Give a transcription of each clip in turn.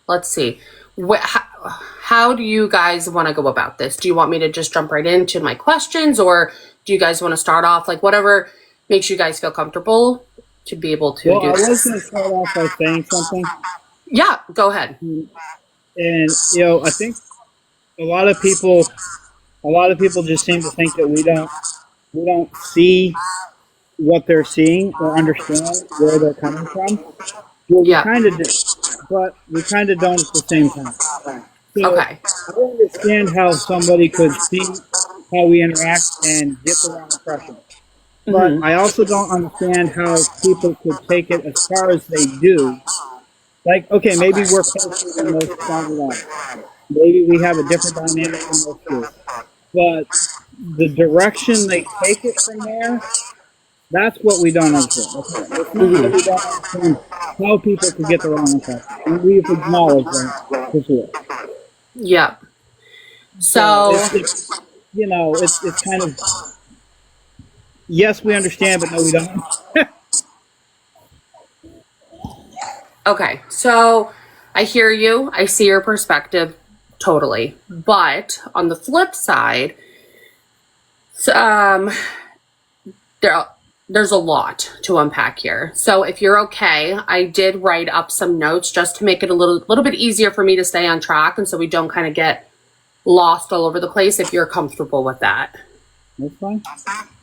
Let's see. How do you guys want to go about this? Do you want me to just jump right into my questions, or do you guys want to start off like whatever makes you guys feel comfortable to be able to Well, do I was this? going to start off by saying something, Yeah, go ahead. and I think a lot of people, just seem to think that we don't see what they're seeing or understand where they're coming from. Well, we Yeah. kind of do, but we kind of don't at the same time. So Okay. I understand how somebody could see how we interact and get the wrong impression. But Hmm. I also don't understand how people could take it as far as they do. Like, okay, maybe we're closer than most family lives. Maybe we have a different dynamic than most do. But the direction they take it from there, that's what we don't understand. It's not that we don't understand how people could get the wrong impression. And we've acknowledged that for sure. Yeah. So So, it's kind of, yes, we understand, but no, we don't. okay. So I hear you. I see your perspective totally. But on the flip side, um, there there's a lot to unpack here. So if you're okay, I did write up some notes just to make it a little bit easier for me to stay on track, and so we don't kind of get lost all over the place. If you're comfortable with that. That's fine.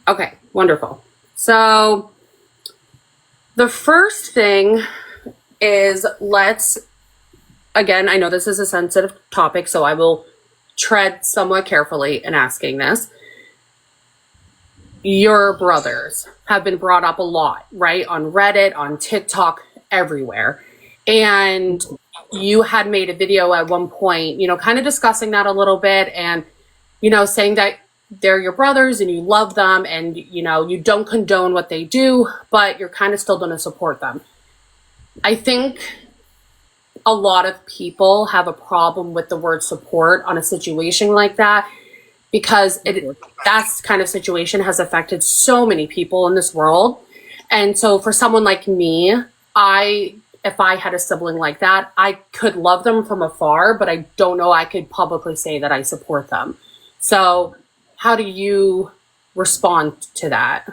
Okay, wonderful. So the first thing is, again, I know this is a sensitive topic, so I will tread somewhat carefully in asking this. Your brothers have been brought up a lot, right? On Reddit, on TikTok, everywhere. And you had made a video at one point, kind of discussing that a little bit and, saying that they're your brothers and you love them and, you don't condone what they do, but you're kind of still going to support them. I think a lot of people have a problem with the word support on a situation like that, because that kind of situation has affected so many people in this world. And so for someone like me, if I had a sibling like that, I could love them from afar, but I don't know I could publicly say that I support them. So how do you respond to that?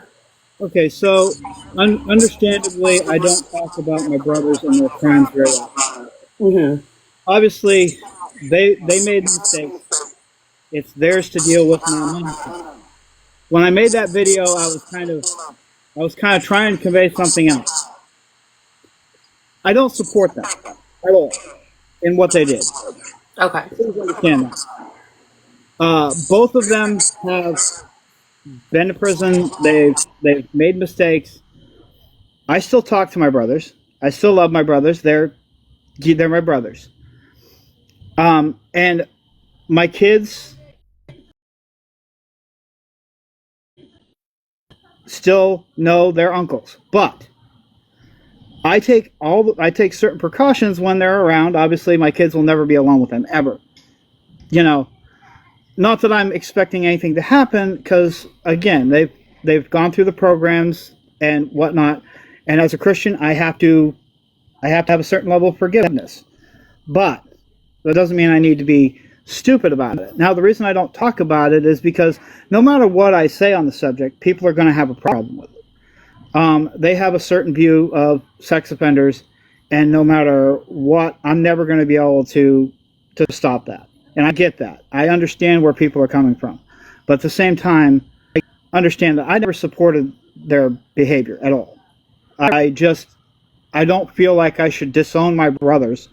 Okay, so understandably, I don't talk about my brothers and their crimes very often. Mm-hmm. Obviously, they made mistakes. It's theirs to deal with, not mine. When I made that video, I was kind of trying to convey something else. I don't support them at all in what they did. Okay. Please understand that. Both of them have been to prison. They've made mistakes. I still talk to my brothers. I still love my brothers. They're my brothers. And my kids still know their uncles, but I take certain precautions when they're around. Obviously, my kids will never be alone with them ever. Not that I'm expecting anything to happen, because again, they've gone through the programs and whatnot, and as a Christian, I have to have a certain level of forgiveness. But that doesn't mean I need to be stupid about it. Now, the reason I don't talk about it is because no matter what I say on the subject, people are going to have a problem with it. They have a certain view of sex offenders, and no matter what, I'm never going to be able to stop that. And I get that. I understand where people are coming from. But at the same time, I understand that I never supported their behavior at all. I don't feel like I should disown my brothers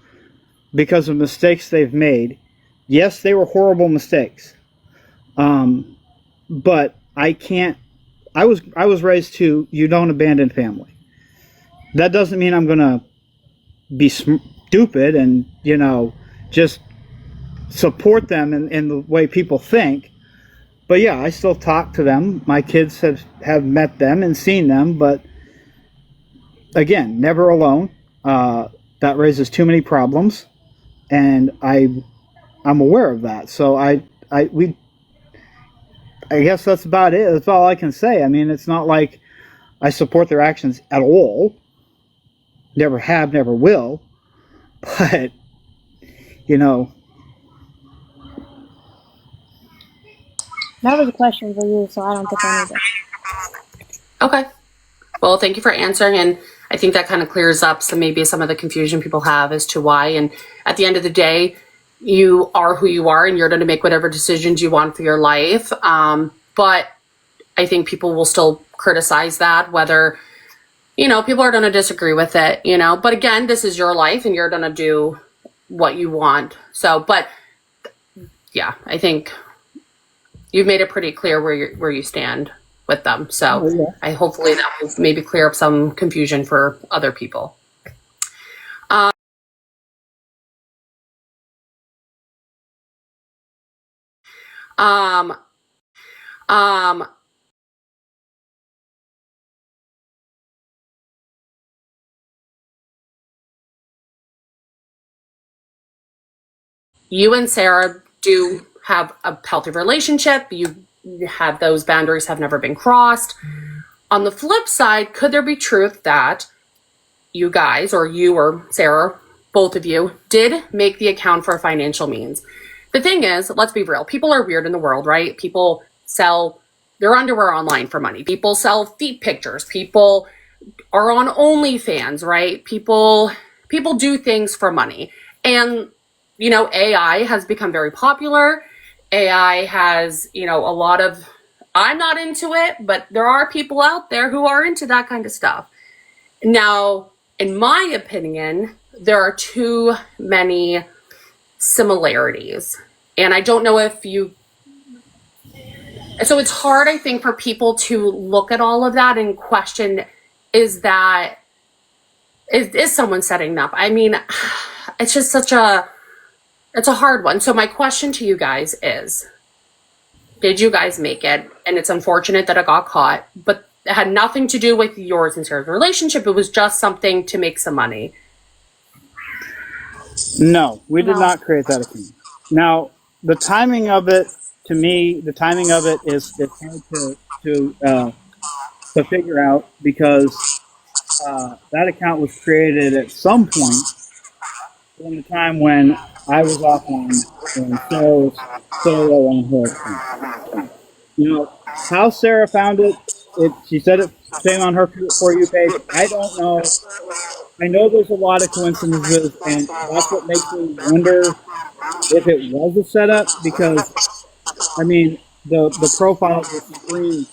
because of mistakes they've made. Yes, they were horrible mistakes. But I can't. I was raised to, you don't abandon family. That doesn't mean I'm gonna be stupid and just support them in the way people think. But yeah, I still talk to them. My kids have met them and seen them, but again, never alone. That raises too many problems, and I'm aware of that. So I guess that's about it. That's all I can say. I mean, it's not like I support their actions at all. Never have, never will. But, you know, That was a question for you, so I don't think I need it. Okay. Well, thank you for answering, and I think that kind of clears up maybe some of the confusion people have as to why. And at the end of the day, you are who you are, and you're going to make whatever decisions you want for your life. But I think people will still criticize that, whether, people are going to disagree with it, But again, this is your life, and you're going to do what you want. So, but yeah, I think you've made it pretty clear where you stand with them. So yeah. I hopefully that will maybe clear up some confusion for other people. Um, um, you and Sarah do have a healthy relationship. You have those boundaries have never been crossed. On the flip side, could there be truth that you guys, or you or Sarah, both of you, did make the account for financial means? The thing is, let's be real. People are weird in the world, right? People sell their underwear online for money. People sell feet pictures. People are on OnlyFans, right? People do things for money. And, AI has become very popular. AI has, a lot of, I'm not into it, but there are people out there who are into that kind of stuff. Now, in my opinion, there are too many similarities. And I don't know if so it's hard, I think, for people to look at all of that and question, is someone setting up? I mean, it's just it's a hard one. So my question to you guys is, did you guys make it? And it's unfortunate that it got caught, but it had nothing to do with yours and Sarah's relationship. It was just something to make some money. No, we did not create that account. Now, the timing of it, to me, the timing of it is hard to figure out, because that account was created at some point in the time when I was offline and Sarah was solo on her account. How Sarah found it, she said it same on her For You page. I don't know. I know there's a lot of coincidences, and that's what makes me wonder if it was a setup, because, I mean, the profile just screams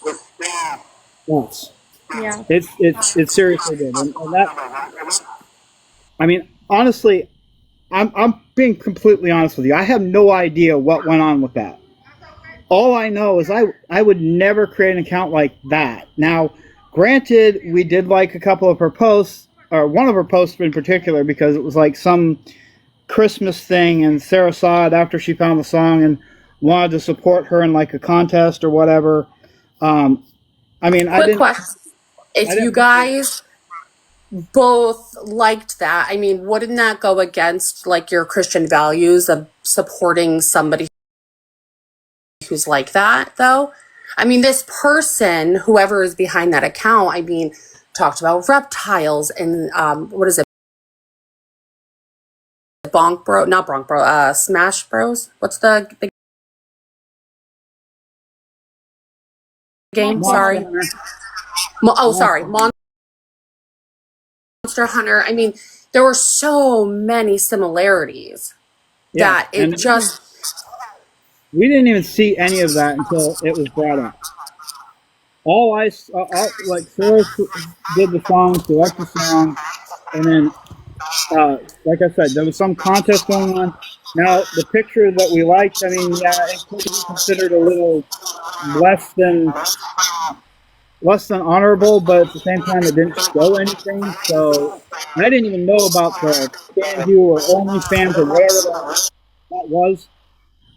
yes. Yeah. It seriously did. And that, I mean, honestly, I'm being completely honest with you. I have no idea what went on with that. All I know is I would never create an account like that. Now, granted, we did like a couple of her posts, or one of her posts in particular, because it was like some Christmas thing, and Sarah saw it after she found the song and wanted to support her in like a contest or whatever. I mean, Quick question. If you guys both liked that, I mean, wouldn't that go against like your Christian values of supporting somebody who's like that, though? I mean, this person, whoever is behind that account, I mean, talked about reptiles and what is it? Not Bonk Bro, Smash Bros. What's the game? Sorry. Sorry. Monster Hunter. I mean, there were so many similarities that it just. We didn't even see any of that until it was brought up. Like Sarah did the song, select the song, and then, like I said, there was some contest going on. Now, the picture that we liked, I mean, yeah, it could be considered a little less than honorable, but at the same time, it didn't show anything. So I didn't even know about the FanView or OnlyFans or whatever that was,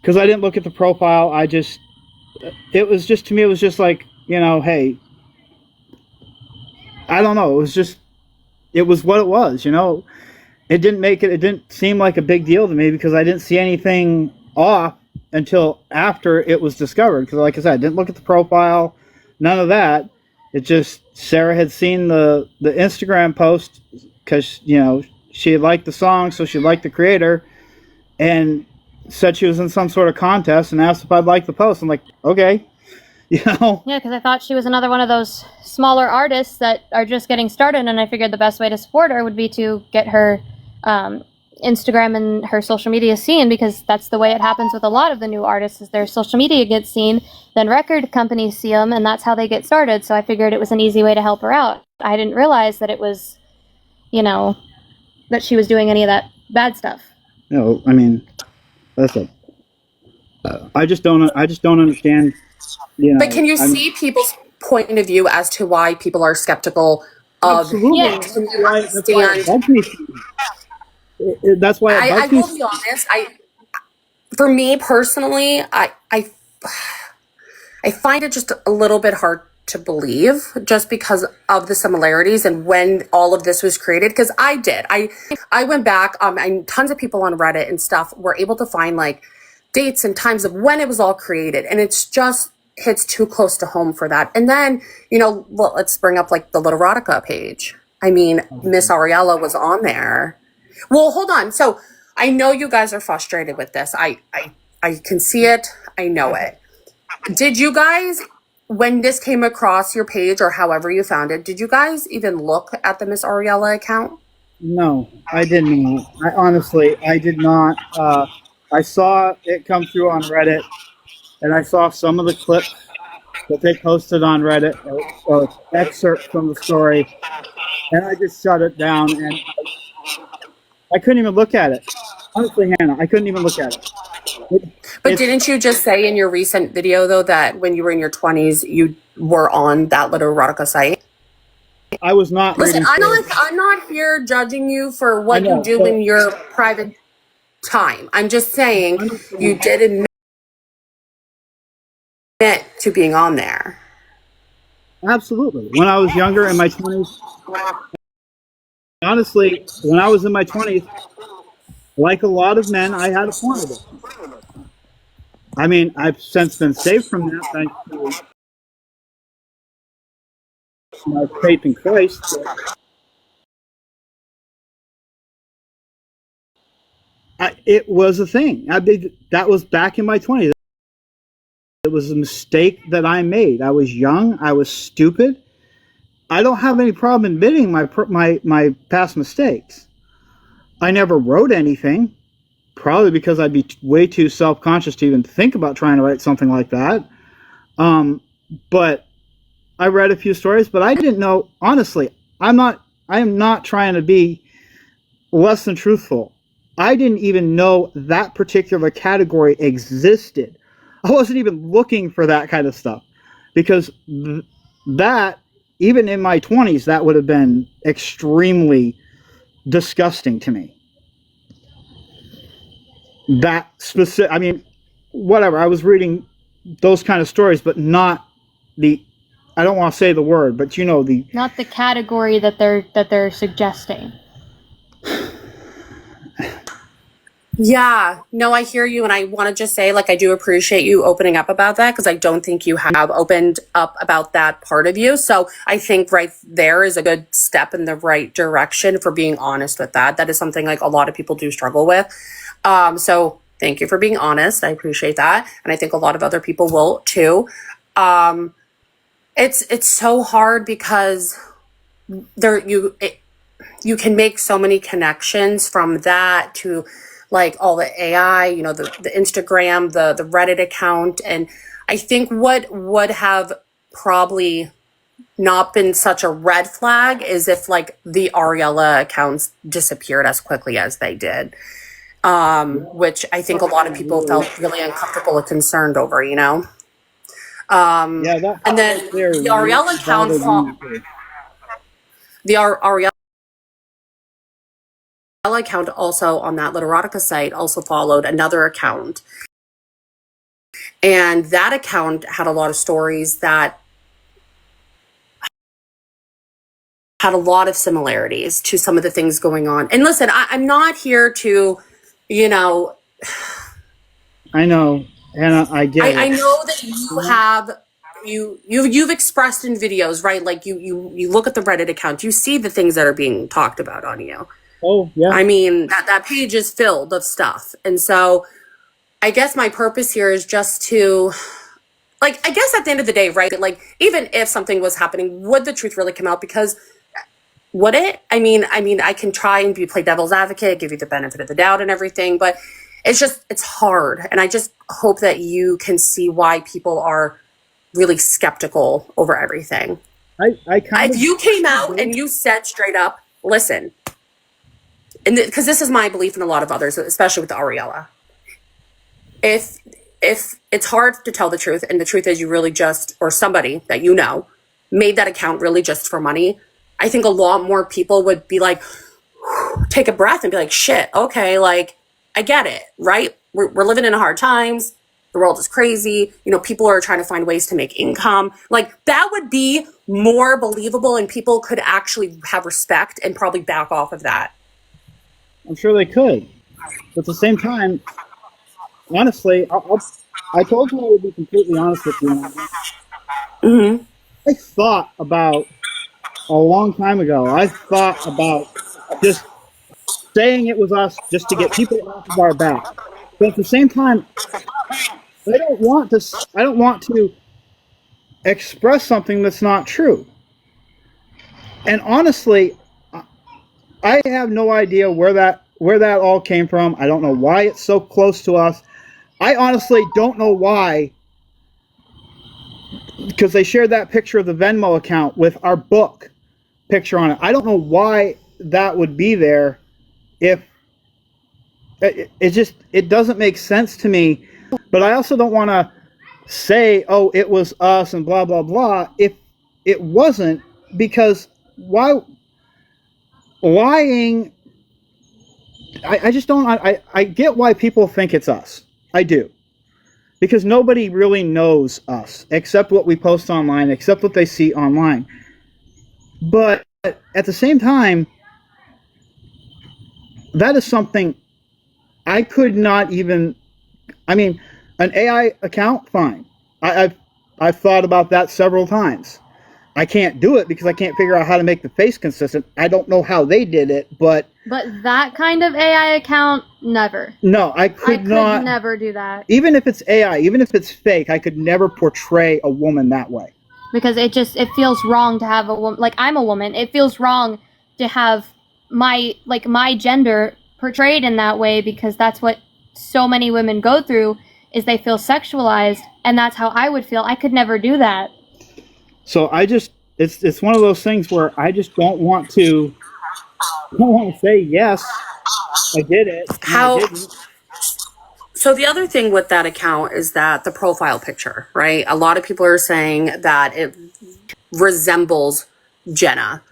because I didn't look at the profile. It was just, to me, it was just like, hey, I don't know. It was what it was, It didn't seem like a big deal to me, because I didn't see anything off until after it was discovered. Because like I said, I didn't look at the profile, none of that. It just, Sarah had seen the Instagram post, because, she liked the song, so she liked the creator, and said she was in some sort of contest and asked if I'd like the post. I'm like, okay, you know. Yeah, because I thought she was another one of those smaller artists that are just getting started, and I figured the best way to support her would be to get her Instagram and her social media seen, because that's the way it happens with a lot of the new artists, is their social media gets seen, then record companies see them, and that's how they get started. So I figured it was an easy way to help her out. I didn't realize that it was, you know, that she was doing any of that bad stuff. No, I mean, listen, I just don't understand. You know, But can you see people's point of view as to why people are skeptical of absolutely. Yeah. That's why it bugs me. That's why it I bugs me. will be honest. For me personally, I find it just a little bit hard to believe, just because of the similarities and when all of this was created. Because I went back. And tons of people on Reddit and stuff were able to find like dates and times of when it was all created, and it's just hits too close to home for that. And then, you know, well, let's bring up like the Literotica page. I mean, Miss Ariella was on there. Well, hold on. So I know you guys are frustrated with this. I can see it. I know it. Did you guys, when this came across your page or however you found it, did you guys even look at the Miss Ariella account? No, I didn't. I did not. I saw it come through on Reddit, and I saw some of the clips that they posted on Reddit, or excerpts from the story, and I just shut it down, and I couldn't even look at it. Honestly, Hannah, I couldn't even look at it. But didn't you just say in your recent video, though, that when you were in your 20s, you were on that Literotica site? I was not. Listen, I'm not here judging you for what you do in your private time. I'm just saying you did admit to being on there. Absolutely. When I was younger, in my 20s, honestly, when I was in my 20s, like a lot of men, I had a porn addiction. I mean, I've since been saved from that thanks to my faith in Christ. It was a thing. That was back in my 20s. It was a mistake that I made. I was young. I was stupid. I don't have any problem admitting my past mistakes. I never wrote anything, probably because I'd be way too self-conscious to even think about trying to write something like that. But I read a few stories, but I didn't know. Honestly, I am not trying to be less than truthful. I didn't even know that particular category existed. I wasn't even looking for that kind of stuff, because that, even in my 20s, that would have been extremely disgusting to me. That specific, I mean, whatever. I was reading those kind of stories, but not the, I don't want to say the word, but you know, not the category that they're suggesting. Yeah, no, I hear you. And I want to just say, like, I do appreciate you opening up about that, because I don't think you have opened up about that part of you. So I think right there is a good step in the right direction for being honest with that. That is something like a lot of people do struggle with. So thank you for being honest. I appreciate that. And I think a lot of other people will too. It's so hard because you can make so many connections from that to like all the AI, you know, the Instagram, the Reddit account. And I think what would have probably not been such a red flag is if like the Ariella accounts disappeared as quickly as they did. Which I think a lot of people felt really uncomfortable and concerned over, you know? And then the Ariella account, the Ariella account also on that Literotica site also followed another account. And that account had a lot of stories that had a lot of similarities to some of the things going on. And listen, I'm not here to, you know, I know, Hannah, I get it. I know that you have you've expressed in videos, right? Like you look at the Reddit account, you see the things that are being talked about on you. Oh, yeah. I mean, that page is filled of stuff. And so I guess my purpose here is just to, like, I guess at the end of the day, right? Like, even if something was happening, would the truth really come out? Because would it? I can try and play devil's advocate, give you the benefit of the doubt and everything, but it's hard. And I just hope that you can see why people are really skeptical over everything. If you came out and you said straight up, listen, and because this is my belief and a lot of others, especially with Ariella, if it's hard to tell the truth, and the truth is you really just, or somebody that you know, made that account really just for money, I think a lot more people would be like, take a breath and be like, shit, okay, like, I get it, right? We're living in hard times. The world is crazy. You know, people are trying to find ways to make income. Like, that would be more believable, and people could actually have respect and probably back off of that. I'm sure they could. But at the same time, honestly, I told you I would be completely honest with you. Mm-hmm. I thought about, a long time ago, I thought about just saying it was us just to get people off of our back. But at the same time, I don't want to express something that's not true. And honestly, I have no idea where that all came from. I don't know why it's so close to us. I honestly don't know why, because they shared that picture of the Venmo account with our book picture on it. I don't know why that would be there. If it doesn't make sense to me. But I also don't want to say, oh, it was us and blah blah blah, if it wasn't, because why lying? I just don't. I get why people think it's us. I do. Because nobody really knows us except what we post online, except what they see online. But at the same time, that is something I could not even. I mean, an AI account, fine. I've thought about that several times. I can't do it because I can't figure out how to make the face consistent. I don't know how they did it, but that kind of AI account, never. No, I could not never do that. Even if it's AI, even if it's fake, I could never portray a woman that way. Because it feels wrong to have a woman, like, I'm a woman. It feels wrong to have my gender portrayed in that way, because that's what so many women go through, is they feel sexualized, and that's how I would feel. I could never do that. So it's one of those things where I just don't want to say yes, I did it. How? So the other thing with that account is that the profile picture, right? A lot of people are saying that it resembles Jenna.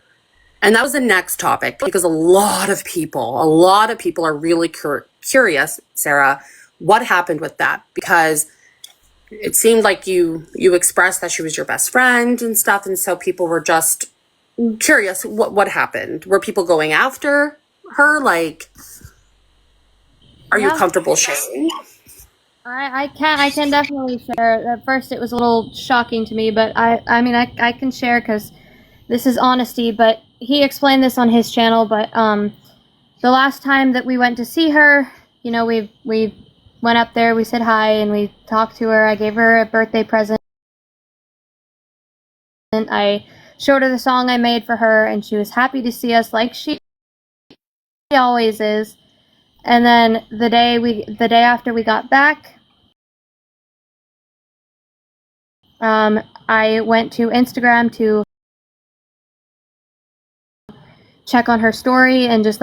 And that was the next topic, because a lot of people are really curious, Sarah, what happened with that? Because it seemed like you expressed that she was your best friend and stuff, and so people were just curious what happened. Were people going after her? Like, are you comfortable sharing? I can definitely share. At first it was a little shocking to me, but I can share because this is honesty. But he explained this on his channel. But the last time that we went to see her, you know, we went up there, we said hi, and we talked to her. I gave her a birthday present. I showed her the song I made for her, and she was happy to see us, like she always is. And then the day after we got back, I went to Instagram to check on her story and just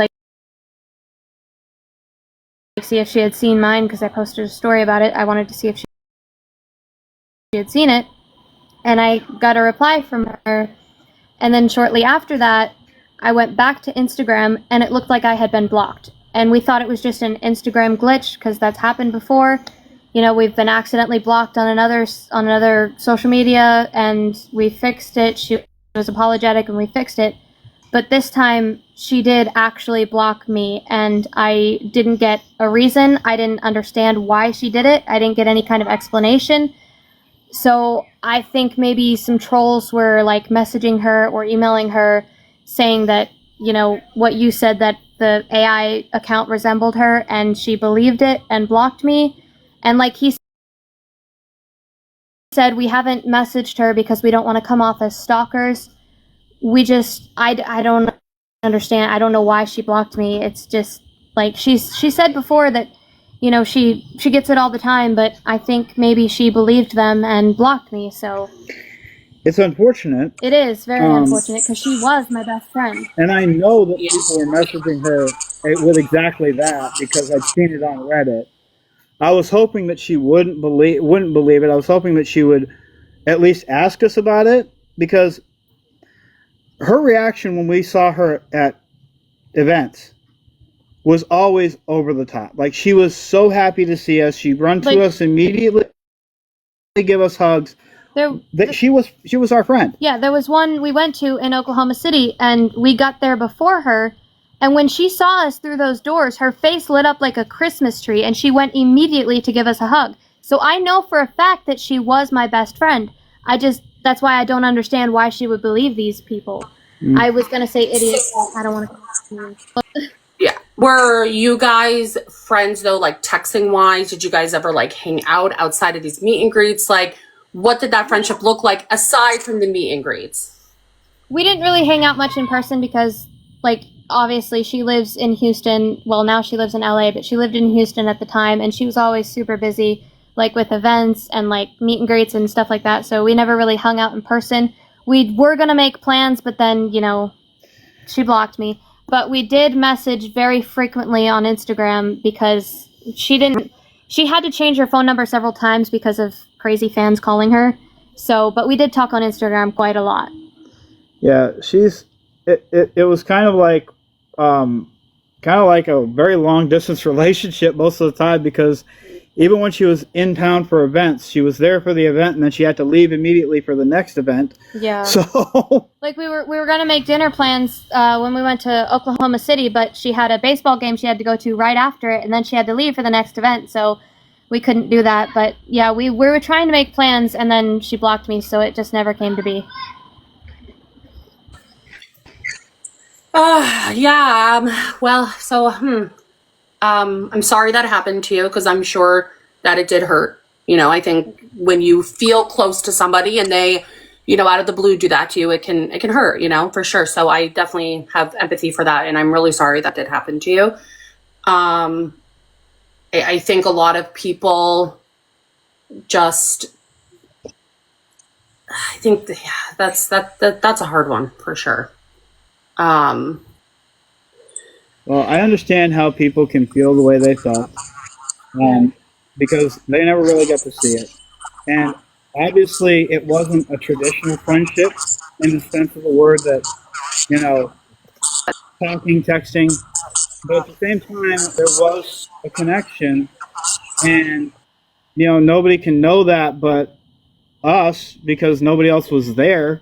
see if she had seen mine, because I posted a story about it. I wanted to see if she had seen it, and I got a reply from her. And then shortly after that, I went back to Instagram, and it looked like I had been blocked. And we thought it was just an Instagram glitch, because that's happened before. You know, we've been accidentally blocked on another social media, and we fixed it. She was apologetic, and we fixed it. But this time, she did actually block me, and I didn't get a reason. I didn't understand why she did it. I didn't get any kind of explanation. So I think maybe some trolls were, like, messaging her or emailing her saying that, what you said, that the AI account resembled her, and she believed it and blocked me. And like he said, we haven't messaged her because we don't want to come off as stalkers. I don't understand. I don't know why she blocked me. It's just like she said before that, she gets it all the time, but I think maybe she believed them and blocked me. So it's unfortunate. It is very unfortunate because she was my best friend. And I know that people were messaging her with exactly that because I'd seen it on Reddit. I was hoping that she wouldn't believe it. I was hoping that she would at least ask us about it, because her reaction when we saw her at events was always over the top. Like, she was so happy to see us. She'd run to us immediately, give us hugs. She was our friend. Yeah, there was one we went to in Oklahoma City, and we got there before her. And when she saw us through those doors, her face lit up like a Christmas tree, and she went immediately to give us a hug. So I know for a fact that she was my best friend. That's why I don't understand why she would believe these people. I was going to say idiot, but I don't want to. Yeah. Were you guys friends, though, like texting-wise? Did you guys ever, like, hang out outside of these meet and greets? Like, what did that friendship look like aside from the meet and greets? We didn't really hang out much in person because, like, obviously she lives in Houston. Well, now she lives in LA, but she lived in Houston at the time, and she was always super busy, like with events and like meet and greets and stuff like that. So we never really hung out in person. We were going to make plans, but then, she blocked me. But we did message very frequently on Instagram because she had to change her phone number several times because of crazy fans calling her. So, but we did talk on Instagram quite a lot. Yeah, it was kind of like a very long distance relationship most of the time, because even when she was in town for events, she was there for the event and then she had to leave immediately for the next event. Yeah. So like we were going to make dinner plans when we went to Oklahoma City, but she had a baseball game she had to go to right after it, and then she had to leave for the next event. So we couldn't do that. But yeah, we were trying to make plans, and then she blocked me, so it just never came to be. I'm sorry that happened to you, because I'm sure that it did hurt. I think when you feel close to somebody and they, out of the blue do that to you, it can hurt, for sure. So I definitely have empathy for that, and I'm really sorry that did happen to you. I think a lot of people that's a hard one for sure. well, I understand how people can feel the way they felt, because they never really got to see it. And obviously, it wasn't a traditional friendship in the sense of the word that, talking, texting. But at the same time, there was a connection, and, nobody can know that but us, because nobody else was there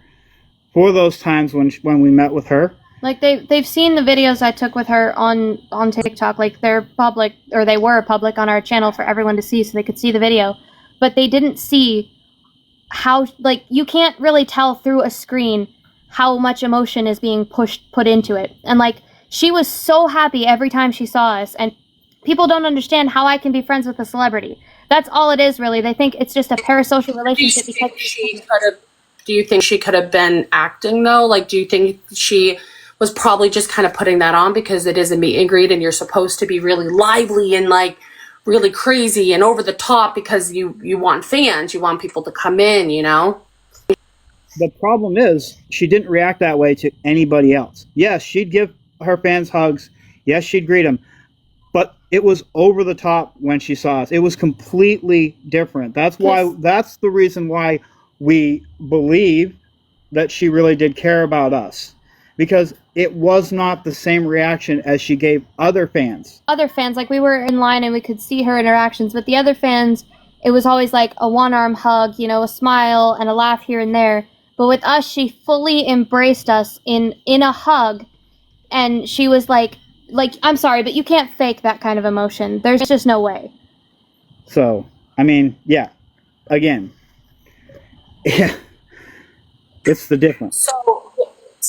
for those times when we met with her. Like they've seen the videos I took with her on TikTok. Like they're public, or they were public on our channel for everyone to see, so they could see the video. But they didn't see how, like, you can't really tell through a screen how much emotion is being put into it. And like, she was so happy every time she saw us, and people don't understand how I can be friends with a celebrity. That's all it is, really. They think it's just a parasocial relationship because do you think she could have been acting, though? Like, do you think she was probably just kind of putting that on because it is a meet and greet and you're supposed to be really lively and like really crazy and over the top because you want fans, you want people to come in, The problem is she didn't react that way to anybody else. Yes, she'd give her fans hugs. Yes, she'd greet them. But it was over the top when she saw us. It was completely different. That's the reason why we believe that she really did care about us. Because it was not the same reaction as she gave other fans. Other fans, like we were in line and we could see her interactions, but the other fans, it was always like a one-arm hug, a smile and a laugh here and there. But with us, she fully embraced us in a hug, and she was like, I'm sorry, but you can't fake that kind of emotion. There's just no way. So, I mean, yeah, again, yeah, it's the difference.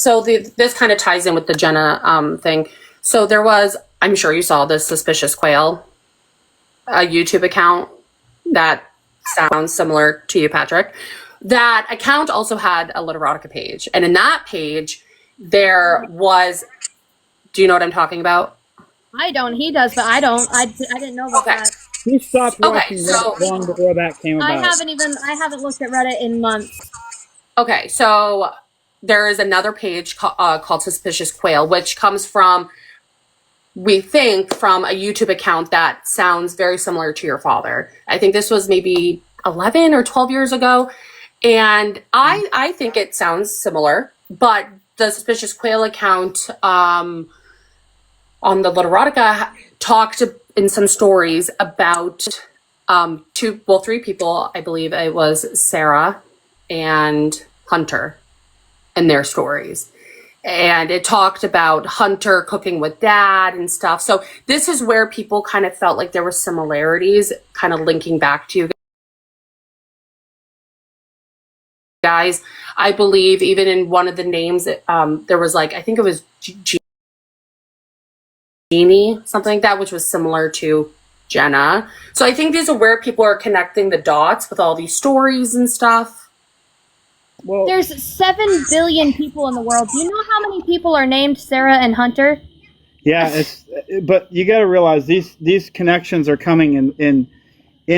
So this kind of ties in with the Jenna thing. So there was, I'm sure you saw this Suspicious Quail, a YouTube account that sounds similar to you, Patrick. That account also had a Literotica page. And in that page, there was, do you know what I'm talking about? I don't. He does, but I don't. I didn't know about Okay. that. He stopped Okay, watching so- Reddit long before that came about. I haven't looked at Reddit in months. Okay, so there is another page called Suspicious Quail, which comes from, we think, from a YouTube account that sounds very similar to your father. I think this was maybe 11 or 12 years ago. And I think it sounds similar, but the Suspicious Quail account on the Literotica talked in some stories about three people. I believe it was Sarah and Hunter and their stories. And it talked about Hunter cooking with dad and stuff. So this is where people kind of felt like there were similarities kind of linking back to you guys. I believe even in one of the names, there was like, I think it was Jeannie, something like that, which was similar to Jenna. So I think these are where people are connecting the dots with all these stories and stuff. Well, There's 7 billion people in the world. Do you know how many people are named Sarah and Hunter? yeah, but you got to realize these connections are coming in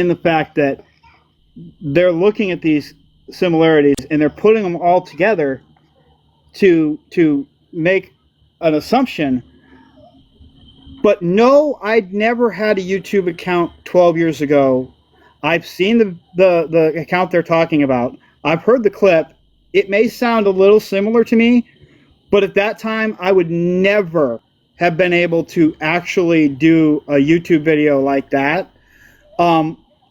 the fact that they're looking at these similarities and they're putting them all together to make an assumption. But no, I'd never had a YouTube account 12 years ago. I've seen the account they're talking about. I've heard the clip. It may sound a little similar to me, but at that time, I would never have been able to actually do a YouTube video like that.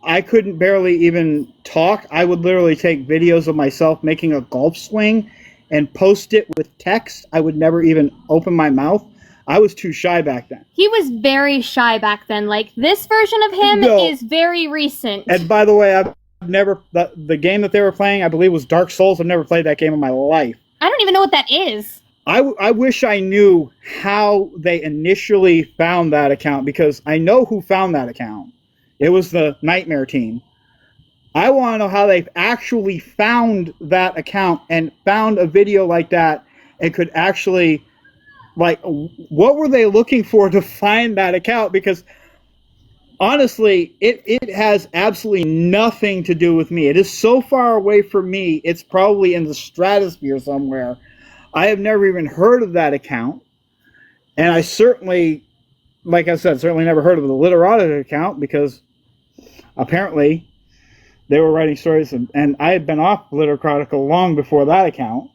I couldn't barely even talk. I would literally take videos of myself making a golf swing and post it with text. I would never even open my mouth. I was too shy back then. He was very shy back then. Like, this version of him No. is very recent. And by the way, I've never the game that they were playing, I believe, was Dark Souls. I've never played that game in my life. I don't even know what that is. I wish I knew how they initially found that account, because I know who found that account. It was the Nightmare team. I want to know how they actually found that account and found a video like that and could actually, like, what were they looking for to find that account? Because honestly, it has absolutely nothing to do with me. It is so far away from me, it's probably in the stratosphere somewhere. I have never even heard of that account. And I certainly, like I said, certainly never heard of the Literotica account, because apparently they were writing stories. And I had been off Literotica long before that account,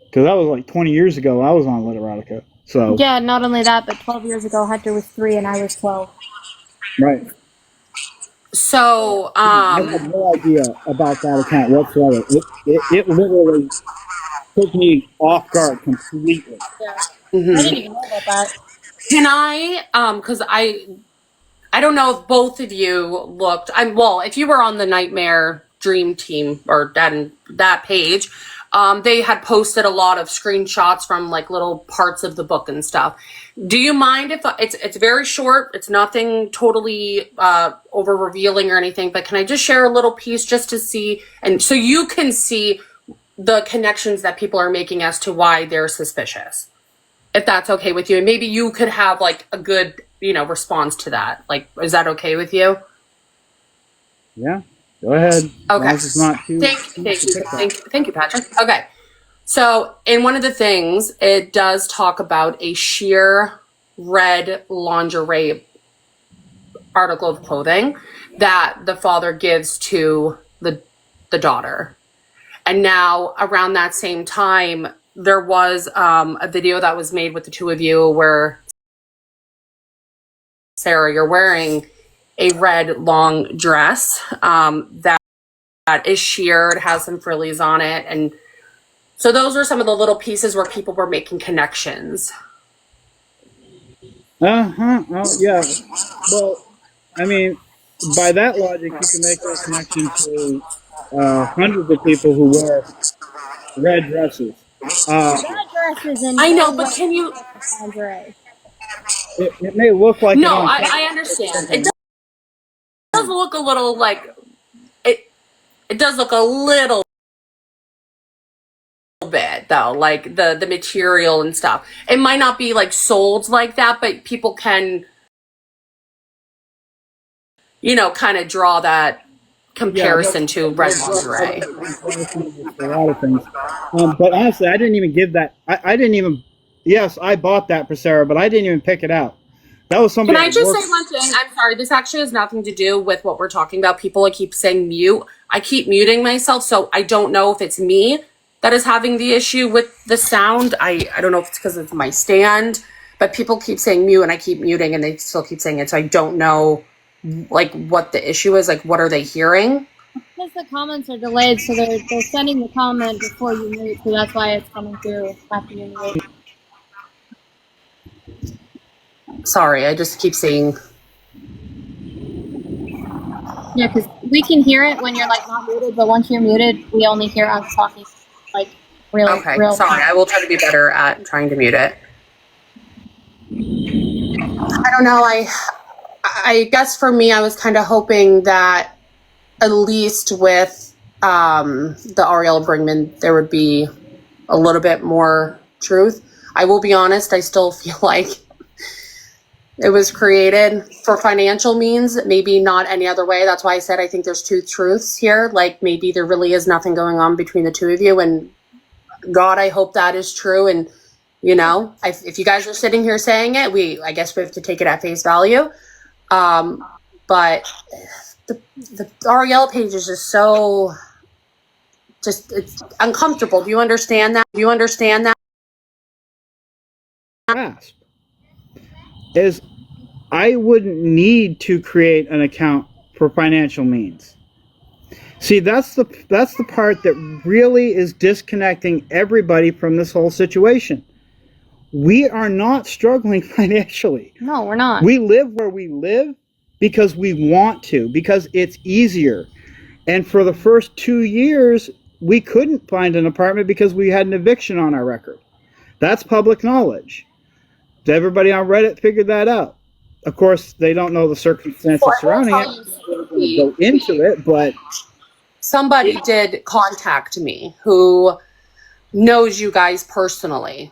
because that was like 20 years ago I was on Literotica. So Yeah, not only that, but 12 years ago, Hunter was 3 and I was 12. right. So, I had no idea about that account whatsoever. It literally took me off guard completely. mhm. I didn't even know about that. Can I, because I don't know if both of you looked. Well, if you were on the Nightmare Dream Team or that page, they had posted a lot of screenshots from like little parts of the book and stuff. Do you mind if it's very short? It's nothing totally over revealing or anything, but can I just share a little piece just to see, and so you can see the connections that people are making as to why they're suspicious, if that's okay with you, and maybe you could have like a good, response to that. Like, is that okay with you? Yeah, go ahead. As long Okay. as it's not too. Thank you, Patrick. Okay. So in one of the things, it does talk about a sheer red lingerie article of clothing that the father gives to the daughter. And now around that same time, there was a video that was made with the two of you where, Sarah, you're wearing a red long dress that is sheer. It has some frillies on it. And so those were some of the little pieces where people were making connections. Oh, yeah. Well, I mean, by that logic, you can make that connection to hundreds of people who wear red dresses. That dress is in I know, no but way can you? lingerie. It may look like No, it on I understand. It does look a little like it. It does look a little bit though, like the material and stuff. It might not be like sold like that, but people can, kind of draw that comparison to red lingerie. a lot of things. But honestly, I didn't even give that. I didn't even. Yes, I bought that for Sarah, but I didn't even pick it out. That was Can somebody. I At just work. say one thing? I'm sorry. This actually has nothing to do with what we're talking about. People keep saying mute. I keep muting myself, so I don't know if it's me that is having the issue with the sound. I don't know if it's because it's my stand, but people keep saying mute, and I keep muting, and they still keep saying it. So I don't know, like, what the issue is. Like, what are they hearing? Because the comments are delayed, so they're sending the comment before you mute, so that's why it's coming through after you mute. Sorry, I just keep saying. Yeah, because we can hear it when you're like not muted, but once you're muted, we only hear us talking like real. Okay, sorry. I will try to be better at trying to mute it. I don't know. I guess for me, I was kind of hoping that at least with the Ariel Bringman, there would be a little bit more truth. I will be honest. I still feel like it was created for financial means, maybe not any other way. That's why I said I think there's two truths here. Like maybe there really is nothing going on between the two of you. And God, I hope that is true. And, if you guys are sitting here saying it, I guess we have to take it at face value. But the Ariel page is just so, it's uncomfortable. Do you understand that? Grasp is I wouldn't need to create an account for financial means. See, that's the part that really is disconnecting everybody from this whole situation. We are not struggling financially. No, we're not. We live where we live because we want to, because it's easier. And for the first 2 years, we couldn't find an apartment because we had an eviction on our record. That's public knowledge. Everybody on Reddit figured that out. Of course, they don't know the circumstances surrounding it. Go into it, but somebody did contact me who knows you guys personally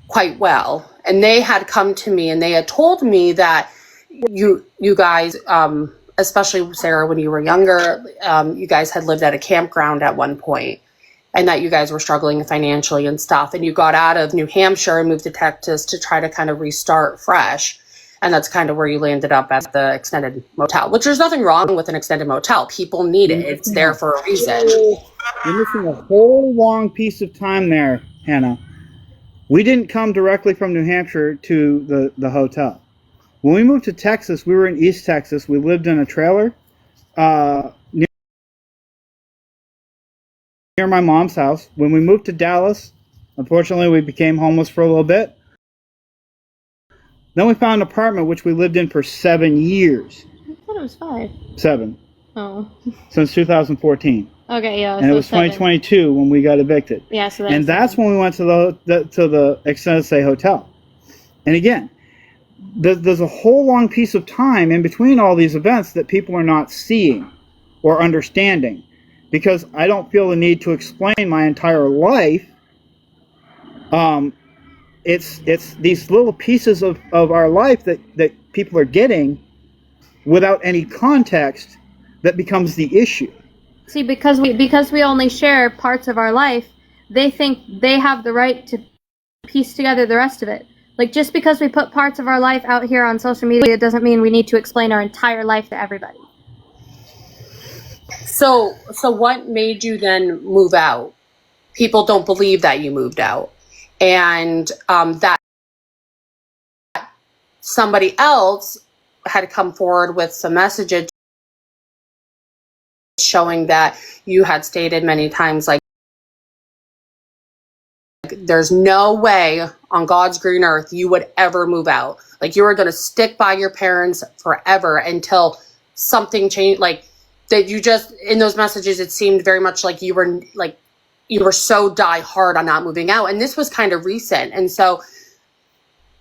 quite well, and they had come to me and they had told me that you guys, especially Sarah, when you were younger, you guys had lived at a campground at one point, and that you guys were struggling financially and stuff, and you got out of New Hampshire and moved to Texas to try to kind of restart fresh. And that's kind of where you landed up at the extended motel, which there's nothing wrong with an extended motel. People need it. It's there for a reason. You're missing a whole long piece of time there, Hannah. We didn't come directly from New Hampshire to the hotel. When we moved to Texas, we were in East Texas. We lived in a trailer near my mom's house. When we moved to Dallas, unfortunately, we became homeless for a little bit. Then we found an apartment which we lived in for 7 years. I thought it was 5. 7. Oh. Since 2014. Okay, yeah. And it was 2022 when we got evicted. Yeah, so that's when we went to the extended stay hotel. And again, there's a whole long piece of time in between all these events that people are not seeing or understanding, because I don't feel the need to explain my entire life. It's these little pieces of our life that people are getting without any context that becomes the issue. See, because we only share parts of our life, they think they have the right to piece together the rest of it. Like, just because we put parts of our life out here on social media, it doesn't mean we need to explain our entire life to everybody. So what made you then move out? People don't believe that you moved out. And that somebody else had come forward with some messages showing that you had stated many times, like, there's no way on God's green earth you would ever move out. Like, you were going to stick by your parents forever until something changed. Like, that you just, in those messages, it seemed very much like you were, like, you were so die hard on not moving out. And this was kind of recent. And so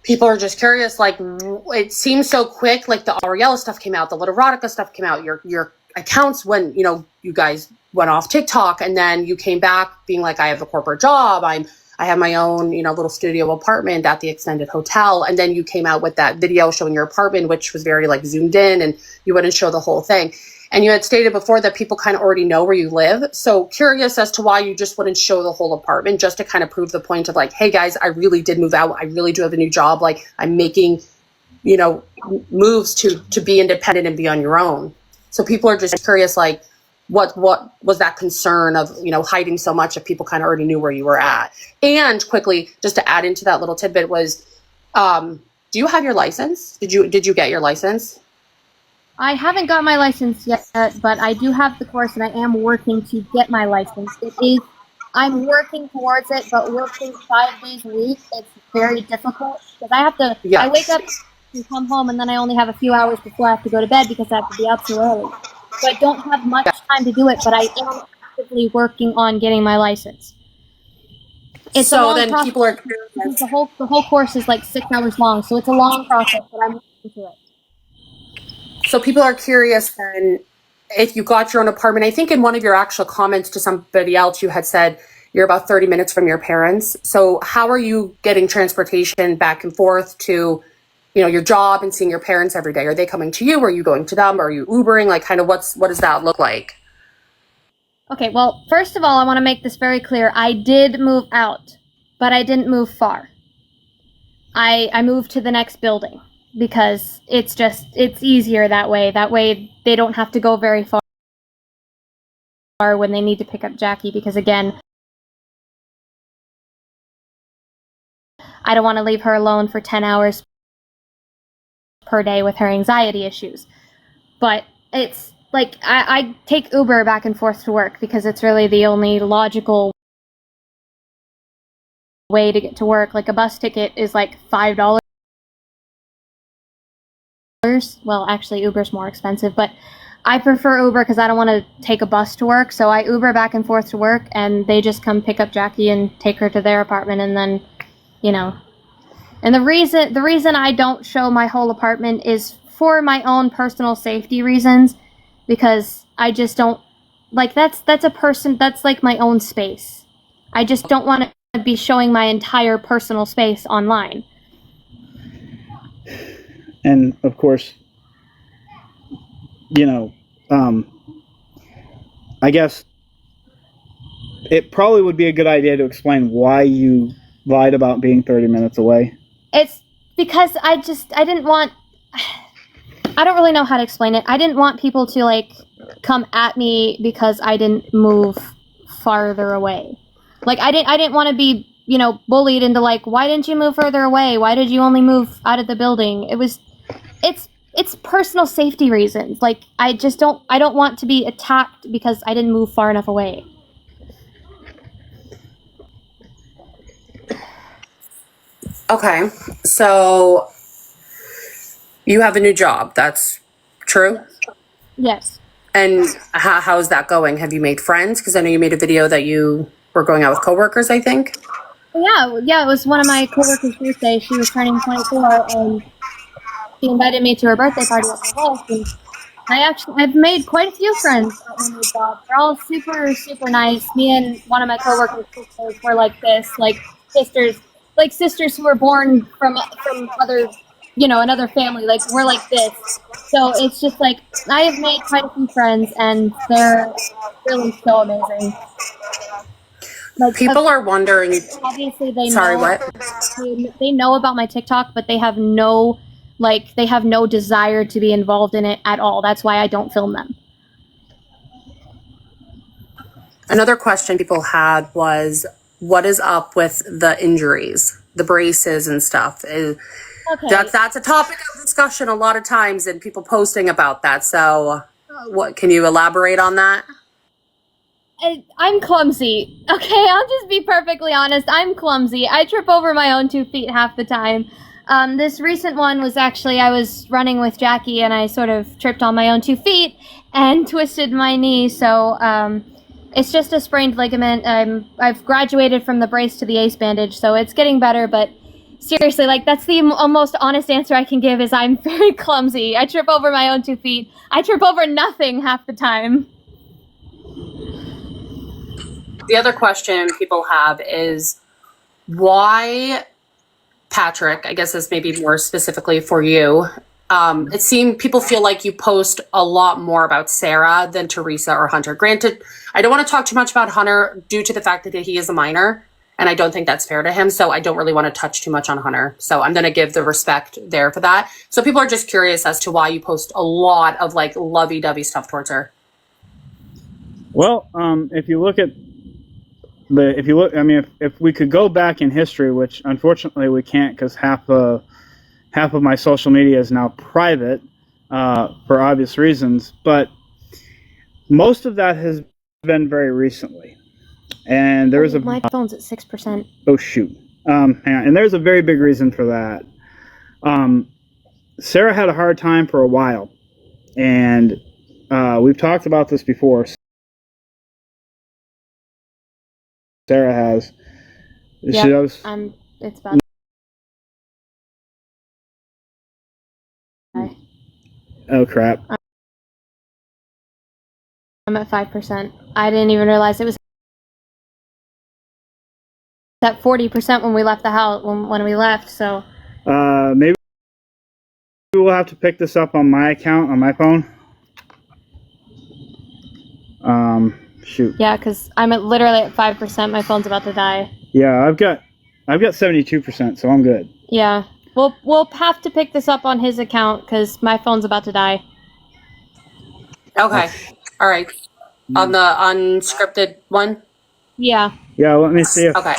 people are just curious, like, it seems so quick. Like the Ariella stuff came out, the Literotica stuff came out, your accounts when, you know, you guys went off TikTok, and then you came back being like, I have a corporate job. I have my own, you know, little studio apartment at the Extended Hotel. And then you came out with that video showing your apartment, which was very like zoomed in, and you wouldn't show the whole thing. And you had stated before that people kind of already know where you live. So curious as to why you just wouldn't show the whole apartment, just to kind of prove the point of like, hey guys, I really did move out. I really do have a new job. Like I'm making, you know, moves to be independent and be on your own. So people are just curious, like, what was that concern of, you know, hiding so much if people kind of already knew where you were at? And quickly, just to add into that little tidbit was, do you have your license? Did you get your license? I haven't got my license yet, but I do have the course, and I am working to get my license. I'm working towards it, but working 5 days a week, it's very difficult because I have to. Yeah. I wake up and come home, and then I only have a few hours before I have to go to bed because I have to be up so early. So I don't have much time to do it, but I am actively working on getting my license. It's so then process. People are curious. The whole course is like 6 hours long, so it's a long process, but I'm working to it. So people are curious then if you got your own apartment. I think in one of your actual comments to somebody else, you had said you're about 30 minutes from your parents. So how are you getting transportation back and forth to, you know, your job and seeing your parents every day? Are they coming to you? Are you going to them? Are you Ubering? Like kind of what does that look like? Okay, well, first of all, I want to make this very clear. I did move out, but I didn't move far. I moved to the next building, because it's easier that way. That way they don't have to go very far when they need to pick up Jackie, because again, I don't want to leave her alone for 10 hours per day with her anxiety issues. But it's like, I take Uber back and forth to work because it's really the only logical way to get to work. Like a bus ticket is like $5. Well, actually, Uber's more expensive, but I prefer Uber because I don't want to take a bus to work. So I Uber back and forth to work, and they just come pick up Jackie and take her to their apartment, and then, you know. And the reason I don't show my whole apartment is for my own personal safety reasons, because I just don't like that's like my own space. I just don't want to be showing my entire personal space online. And of course, you know, I guess it probably would be a good idea to explain why you lied about being 30 minutes away. It's because I didn't want, I don't really know how to explain it. I didn't want people to like come at me because I didn't move farther away. Like I didn't want to be, you know, bullied into like, why didn't you move further away? Why did you only move out of the building? It's personal safety reasons. Like I don't want to be attacked because I didn't move far enough away. Okay, so you have a new job. That's true? Yes. And how's that going? Have you made friends? Because I know you made a video that you were going out with coworkers, I think. Yeah, it was one of my coworkers' birthday. She was turning 24, and she invited me to her birthday party at her house. And I've made quite a few friends at my new job. They're all super, super nice. Me and one of my coworkers' sisters were like this, like sisters who were born from other, you know, another family. Like we're like this. So it's just like I have made quite a few friends, and they're really so amazing. Like, people are wondering. Obviously, they Sorry, know. what? They know about my TikTok, but they have no desire to be involved in it at all. That's why I don't film them. Another question people had was, what is up with the injuries, the braces and stuff? Okay. That's a topic of discussion a lot of times, and people posting about that. So, what can you elaborate on that? I'm clumsy. Okay, I'll just be perfectly honest. I'm clumsy. I trip over my own 2 feet half the time. This recent one was actually, I was running with Jackie and I sort of tripped on my own 2 feet and twisted my knee. So, It's just a sprained ligament. I've graduated from the brace to the ace bandage, so it's getting better, but seriously, like, that's the most honest answer I can give is I'm very clumsy. I trip over my own 2 feet. I trip over nothing half the time. The other question people have is why, Patrick, I guess this may be more specifically for you. It seemed people feel like you post a lot more about Sarah than Teresa or Hunter. Granted, I don't want to talk too much about Hunter due to the fact that he is a minor, and I don't think that's fair to him. So I don't really want to touch too much on Hunter. So I'm going to give the respect there for that. So people are just curious as to why you post a lot of like lovey-dovey stuff towards her. Well, if you look, I mean, if we could go back in history, which unfortunately we can't because half of my social media is now private for obvious reasons, but most of that has been very recently. And there was my phone's at 6%. Oh shoot! And there's a very big reason for that. Sarah had a hard time for a while, and we've talked about this before. Sarah has. Yeah, it's about. Oh crap! I'm at 5%. I didn't even realize it was at 40% when we left the house. When we left, so. Maybe we'll have to pick this up on my account on my phone. Shoot. Yeah, because I'm literally at 5%. My phone's about to die. Yeah, I've got 72%, so I'm good. Yeah, we'll have to pick this up on his account because my phone's about to die. Okay. All right. On the unscripted one? Yeah. Yeah, let me see if. Okay.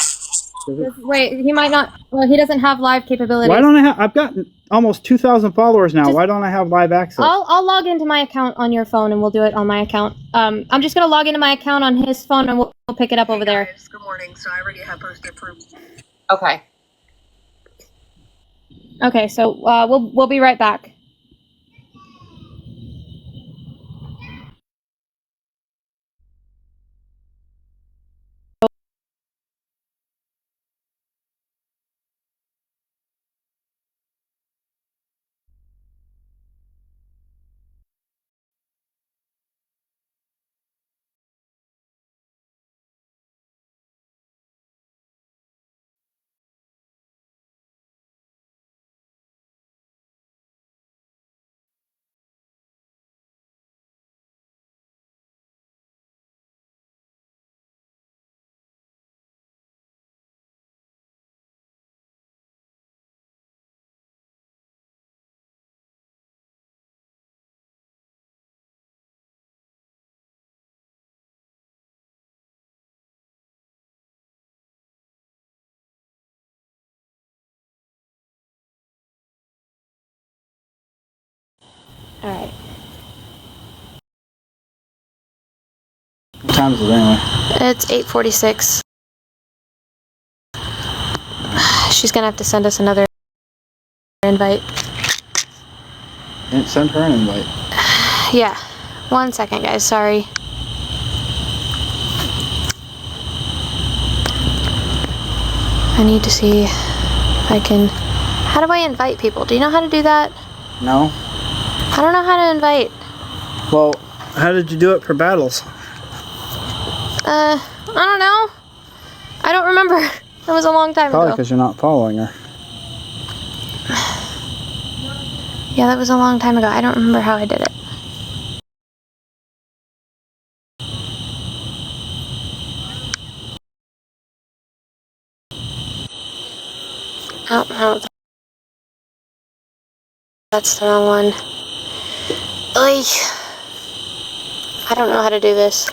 Wait, he might not. Well, he doesn't have live capabilities. Why don't I have? I've got almost 2,000 followers now. Why don't I have live access? I'll log into my account on your phone, and we'll do it on my account. I'm just gonna log into my account on his phone, and we'll pick it up over there. Good morning. So I already have posted proof. Okay. Okay, so we'll be right back. All right. What time is it anyway? It's 8:46. She's gonna have to send us another invite. Didn't send her an invite. Yeah. 1 second, guys. Sorry. I need to see if I can. How do I invite people? Do you know how to do that? No. I don't know how to invite. Well, how did you do it for battles? I don't know. I don't remember. That was a long time Probably ago. because you're not following her. Yeah, that was a long time ago. I don't remember how I did it. Oh, no. That's the wrong one. Oy. I don't know how to do this.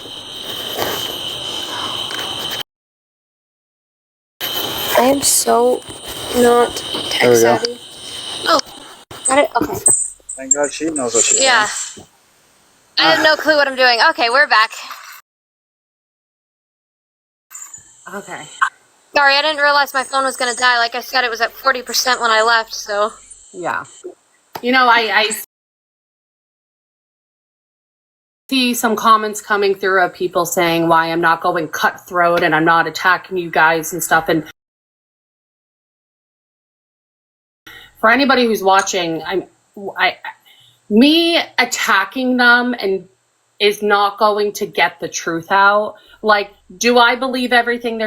I am so not tech savvy. Oh, got it? Okay. Thank God she knows what she's Yeah. I have no clue what I'm doing. Okay, we're back. Okay. Sorry, I didn't realize my phone was going to die. Like I said, it was at 40% when I left, so. Yeah. You know, I see some comments coming through of people saying why I'm not going cutthroat and I'm not attacking you guys and stuff. And for anybody who's watching, me attacking them and is not going to get the truth out. Like, do I believe everything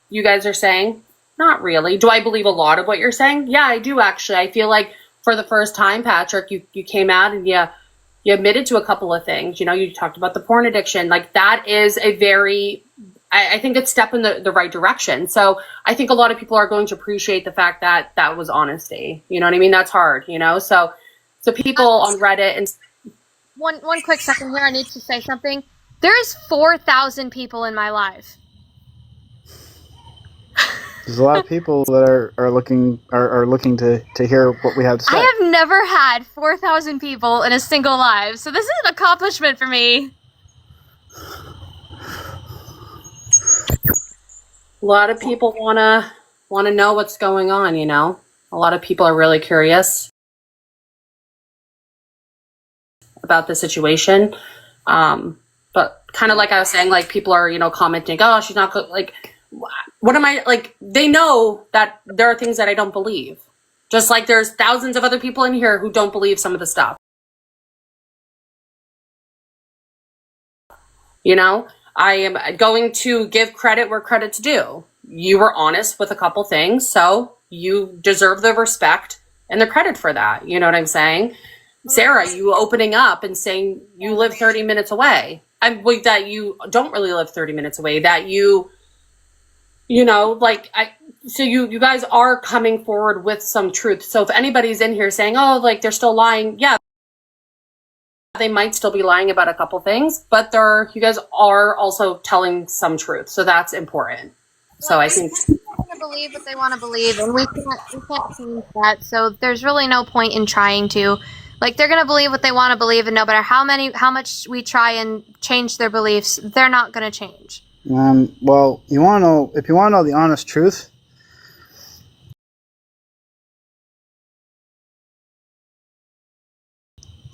you guys are saying? Not really. Do I believe a lot of what you're saying? Yeah, I do actually. I feel like for the first time, Patrick, you came out and you admitted to a couple of things. You know, you talked about the porn addiction. Like, that is a very, I think it's a step in the right direction. So I think a lot of people are going to appreciate the fact that that was honesty. You know what I mean? That's hard, you know? So people on Reddit and... One quick second here. I need to say something. There is 4,000 people in my live. There's a lot of people that are looking to hear what we have to say. I have never had 4,000 people in a single live, so this is an accomplishment for me. A lot of people wanna know what's going on, you know? A lot of people are really curious about the situation. But kind of like I was saying, like, people are, you know, commenting, oh, she's not good. Like, what am I, like, they know that there are things that I don't believe. Just like there's thousands of other people in here who don't believe some of the stuff. You know, I am going to give credit where credit's due. You were honest with a couple things, so you deserve the respect and the credit for that. You know what I'm saying? Sarah, you opening up and saying you live 30 minutes away. I believe that you don't really live 30 minutes away, that you know, like, so you guys are coming forward with some truth. So if anybody's in here saying, oh, like, they're still lying, yeah, they might still be lying about a couple things, but you guys are also telling some truth. So that's important. So I think people want to believe what they want to believe, and we can't change that. So there's really no point in trying to. Like, they're going to believe what they want to believe, and no matter how much we try and change their beliefs, they're not going to change. Well, if you want to know the honest truth,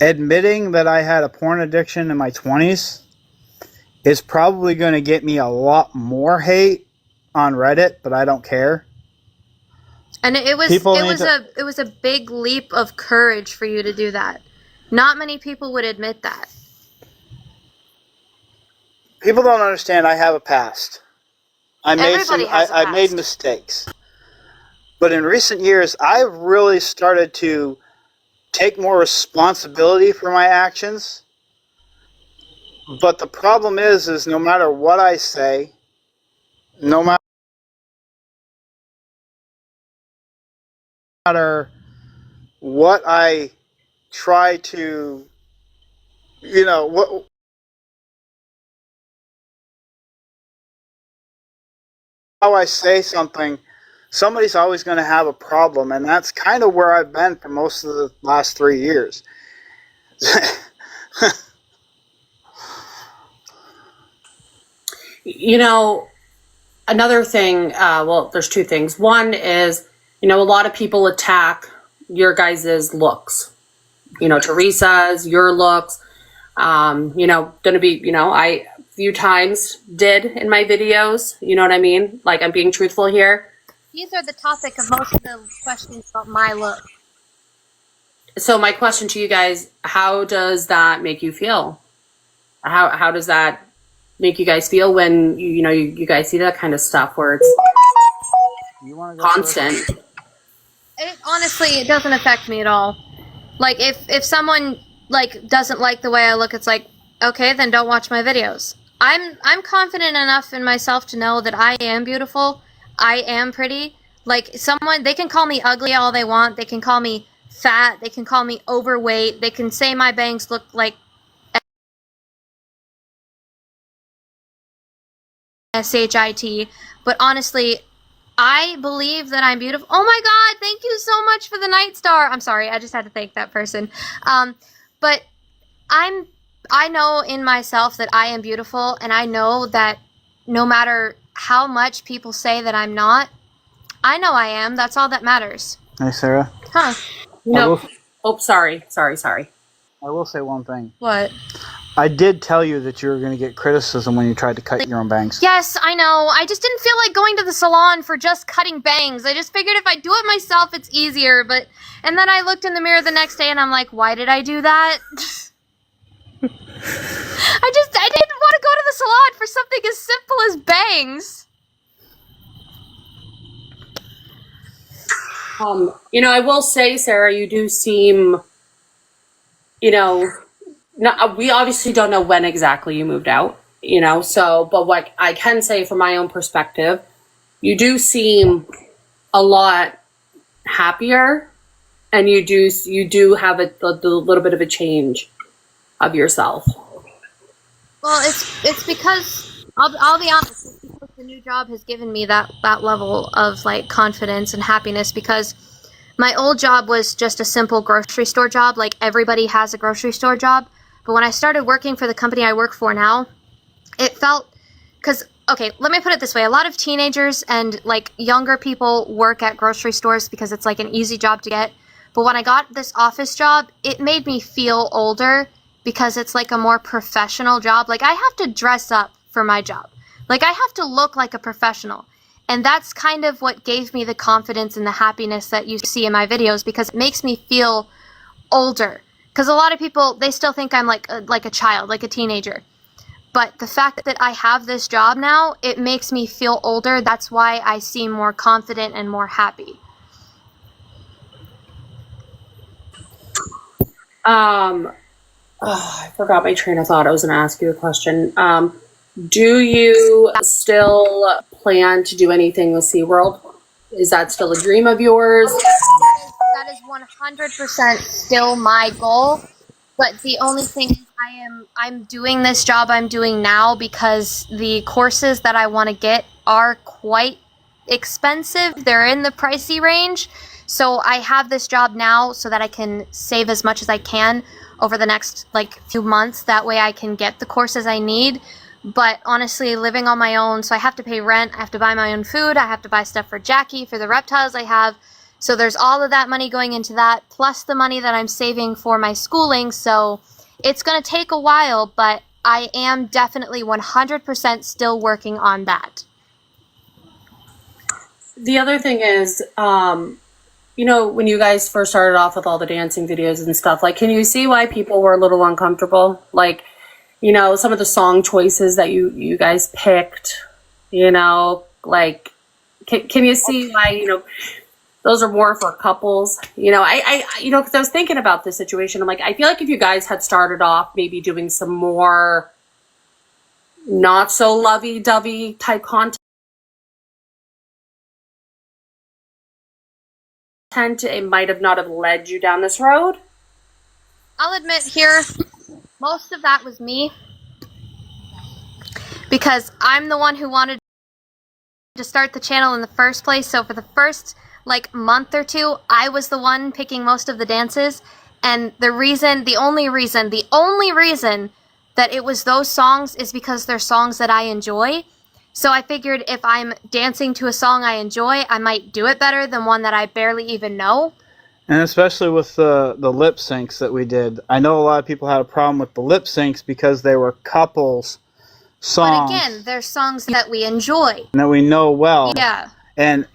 admitting that I had a porn addiction in my 20s is probably going to get me a lot more hate on Reddit, but I don't care. And it was a big leap of courage for you to do that. Not many people would admit that. People don't understand I have a past. I made mistakes. But in recent years, I've really started to take more responsibility for my actions. But the problem is no matter what I say, no matter what I try to, you know, how I say something, somebody's always going to have a problem, and that's kind of where I've been for most of the last 3 years. You know, another thing, well, there's two things. One is, you know, a lot of people attack your guys' looks. You know, Teresa's, your looks. You know, gonna be, you know, I a few times did in my videos. You know what I mean? Like, I'm being truthful here. These are the topic of most of the questions about my look. So my question to you guys, how does that make you feel? How does that make you guys feel when you guys see that kind of stuff where it's constant? Honestly, it doesn't affect me at all. Like, if someone, like, doesn't like the way I look, it's like, okay, then don't watch my videos. I'm confident enough in myself to know that I am beautiful. I am pretty. Like, they can call me ugly all they want. They can call me fat. They can call me overweight. They can say my bangs look like SHIT. But honestly, I believe that I'm beautiful. Oh my God, thank you so much for the Night Star. I'm sorry, I just had to thank that person. But I know in myself that I am beautiful, and I know that no matter how much people say that I'm not, I know I am. That's all that matters. Hey, Sarah. Huh. No. Oh, sorry. I will say one thing. What? I did tell you that you were going to get criticism when you tried to cut your own bangs. Yes, I know. I just didn't feel like going to the salon for just cutting bangs. I just figured if I do it myself, it's easier. And then I looked in the mirror the next day and I'm like, why did I do that? I didn't want to go to the salon for something as simple as bangs. I will say, Sarah, you do seem, we obviously don't know when exactly you moved out, but what I can say from my own perspective, you do seem a lot happier, and you do have a little bit of a change of yourself. Well, it's because I'll be honest. It's because the new job has given me that level of like confidence and happiness. Because my old job was just a simple grocery store job. Like everybody has a grocery store job, but when I started working for the company I work for now, it felt okay. Let me put it this way: a lot of teenagers and like younger people work at grocery stores because it's like an easy job to get. But when I got this office job, it made me feel older. Because it's like a more professional job. Like I have to dress up for my job. Like I have to look like a professional. And that's kind of what gave me the confidence and the happiness that you see in my videos, because it makes me feel older. Because a lot of people, they still think I'm like a child, like a teenager. But the fact that I have this job now, it makes me feel older. That's why I seem more confident and more happy. I forgot my train of thought. I was going to ask you a question. Do you still plan to do anything with SeaWorld? Is that still a dream of yours? That is 100% still my goal. But the only thing is I'm doing this job I'm doing now because the courses that I want to get are quite expensive. They're in the pricey range. So I have this job now so that I can save as much as I can over the next few months. That way I can get the courses I need. But honestly, living on my own, so I have to pay rent, I have to buy my own food, I have to buy stuff for Jackie, for the reptiles I have. So there's all of that money going into that, plus the money that I'm saving for my schooling. So it's going to take a while, but I am definitely 100% still working on that. The other thing is, when you guys first started off with all the dancing videos and stuff, can you see why people were a little uncomfortable? Some of the song choices that you guys picked, can you see why, those are more for couples? Because I was thinking about this situation. I'm like, I feel like if you guys had started off maybe doing some more not so lovey-dovey type content, it might have not have led you down this road. I'll admit here, most of that was me, because I'm the one who wanted to start the channel in the first place. So for the first month or two, I was the one picking most of the dances, and the only reason that it was those songs is because they're songs that I enjoy. So I figured if I'm dancing to a song I enjoy, I might do it better than one that I barely even know. And especially with the lip syncs that we did. I know a lot of people had a problem with the lip syncs because they were couples songs. But again, they're songs that we enjoy. And that we know well. Yeah. And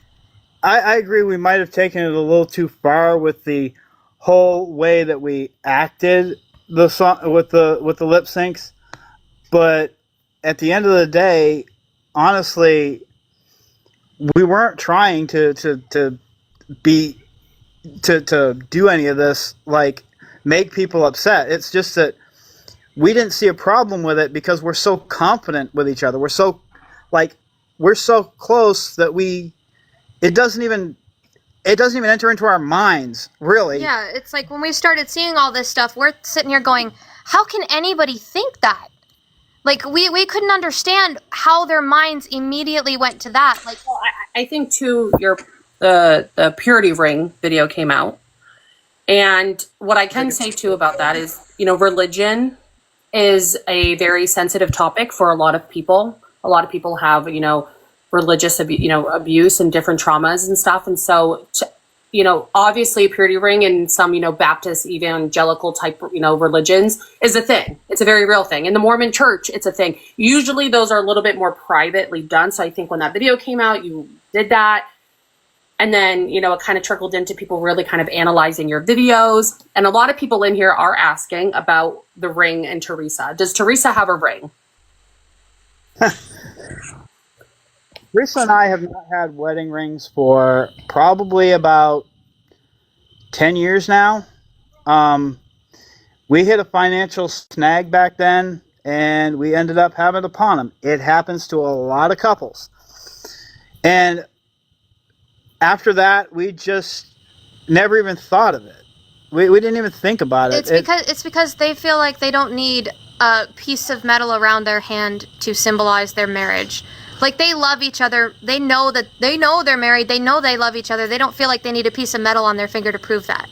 I agree we might have taken it a little too far with the whole way that we acted the song with the lip syncs. But at the end of the day, honestly, we weren't trying to do any of this, make people upset. It's just that we didn't see a problem with it because we're so confident with each other. We're so close that it doesn't even enter into our minds, really. Yeah, it's like when we started seeing all this stuff, we're sitting here going, how can anybody think that? We couldn't understand how their minds immediately went to that. I think too, the Purity Ring video came out, and what I can say too about that is, religion is a very sensitive topic for a lot of people. A lot of people have, religious, abuse and different traumas and stuff, and so obviously a purity ring in some, Baptist evangelical type, religions is a thing. It's a very real thing. In the Mormon church, it's a thing. Usually those are a little bit more privately done. So I think when that video came out, you did that. And then, it kind of trickled into people really kind of analyzing your videos. And a lot of people in here are asking about the ring and Teresa. Does Teresa have a ring? Teresa and I have not had wedding rings for probably about 10 years now. We hit a financial snag back then, and we ended up having to pawn them. It happens to a lot of couples. And after that, we just never even thought of it. We didn't even think about it. It's because they feel like they don't need a piece of metal around their hand to symbolize their marriage. Like, they love each other. They know they're married. They know they love each other. They don't feel like they need a piece of metal on their finger to prove that.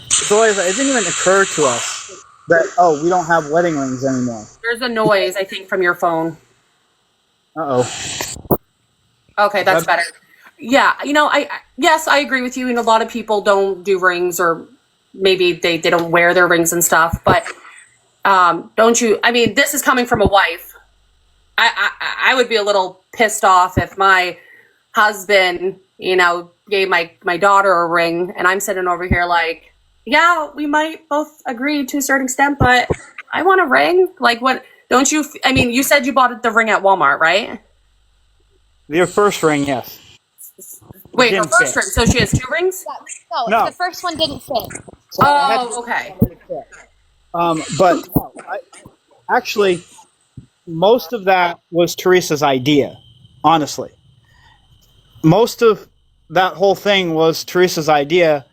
So it didn't even occur to us that, we don't have wedding rings anymore. There's a noise, I think, from your phone. Uh-oh. Okay, that's better. Yeah, yes, I agree with you. And a lot of people don't do rings, or maybe they don't wear their rings and stuff. But don't you? I mean, this is coming from a wife. I would be a little pissed off if my husband, gave my daughter a ring, and I'm sitting over here like, yeah, we might both agree to a certain extent, but I want a ring. Like, what? Don't you? I mean, you said you bought the ring at Walmart, right? Your first ring, yes. Wait, her first ring. So she has 2 rings? No, the first one didn't fit. Oh, okay. But actually, most of that was Teresa's idea, honestly. Most of that whole thing was Teresa's idea.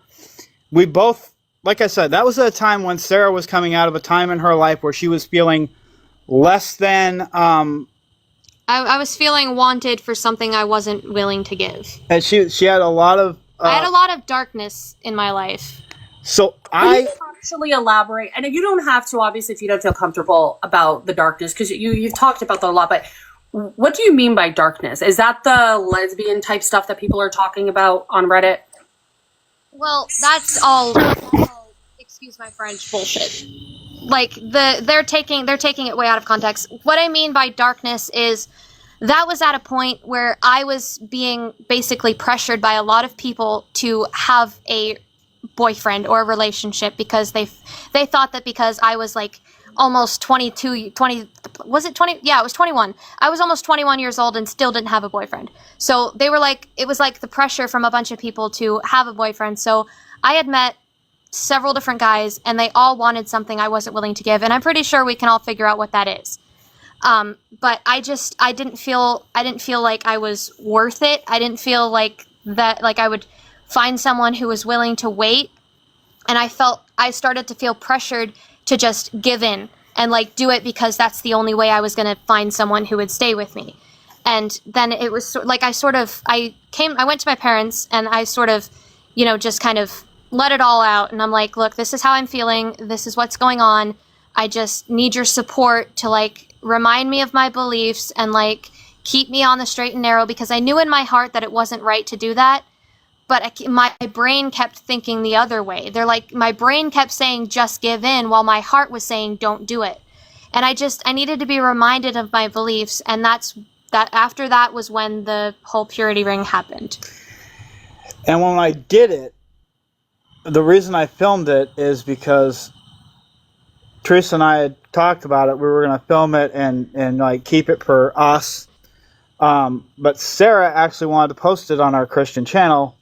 We both, like I said, that was at a time when Sarah was coming out of a time in her life where she was feeling less than... I was feeling wanted for something I wasn't willing to give. And she had a lot of... I had a lot of darkness in my life. So Can you actually elaborate? And you don't have to, obviously, if you don't feel comfortable about the darkness, because you've talked about that a lot, but what do you mean by darkness? Is that the lesbian type stuff that people are talking about on Reddit? Well, that's all excuse my French, bullshit. Like, they're taking it way out of context. What I mean by darkness is that was at a point where I was being basically pressured by a lot of people to have a boyfriend or a relationship because they thought that because I was like almost 20, was it 20? Yeah, it was 21. I was almost 21 years old and still didn't have a boyfriend. So they were like, it was like the pressure from a bunch of people to have a boyfriend. So I had met several different guys and they all wanted something I wasn't willing to give. And I'm pretty sure we can all figure out what that is. But I didn't feel like I was worth it. I didn't feel like that, like I would find someone who was willing to wait. And I started to feel pressured to just give in and like do it because that's the only way I was going to find someone who would stay with me. And then it was like, I went to my parents and I sort of, just kind of let it all out. And I'm like, look, this is how I'm feeling. This is what's going on. I just need your support to like remind me of my beliefs and like keep me on the straight and narrow, because I knew in my heart that it wasn't right to do that. But my brain kept thinking the other way. My brain kept saying, just give in, while my heart was saying, don't do it. And I needed to be reminded of my beliefs. And after that was when the whole purity ring happened. And when I did it, the reason I filmed it is because Teresa and I had talked about it. We were going to film it and like keep it for us. But Sarah actually wanted to post it on our Christian channel.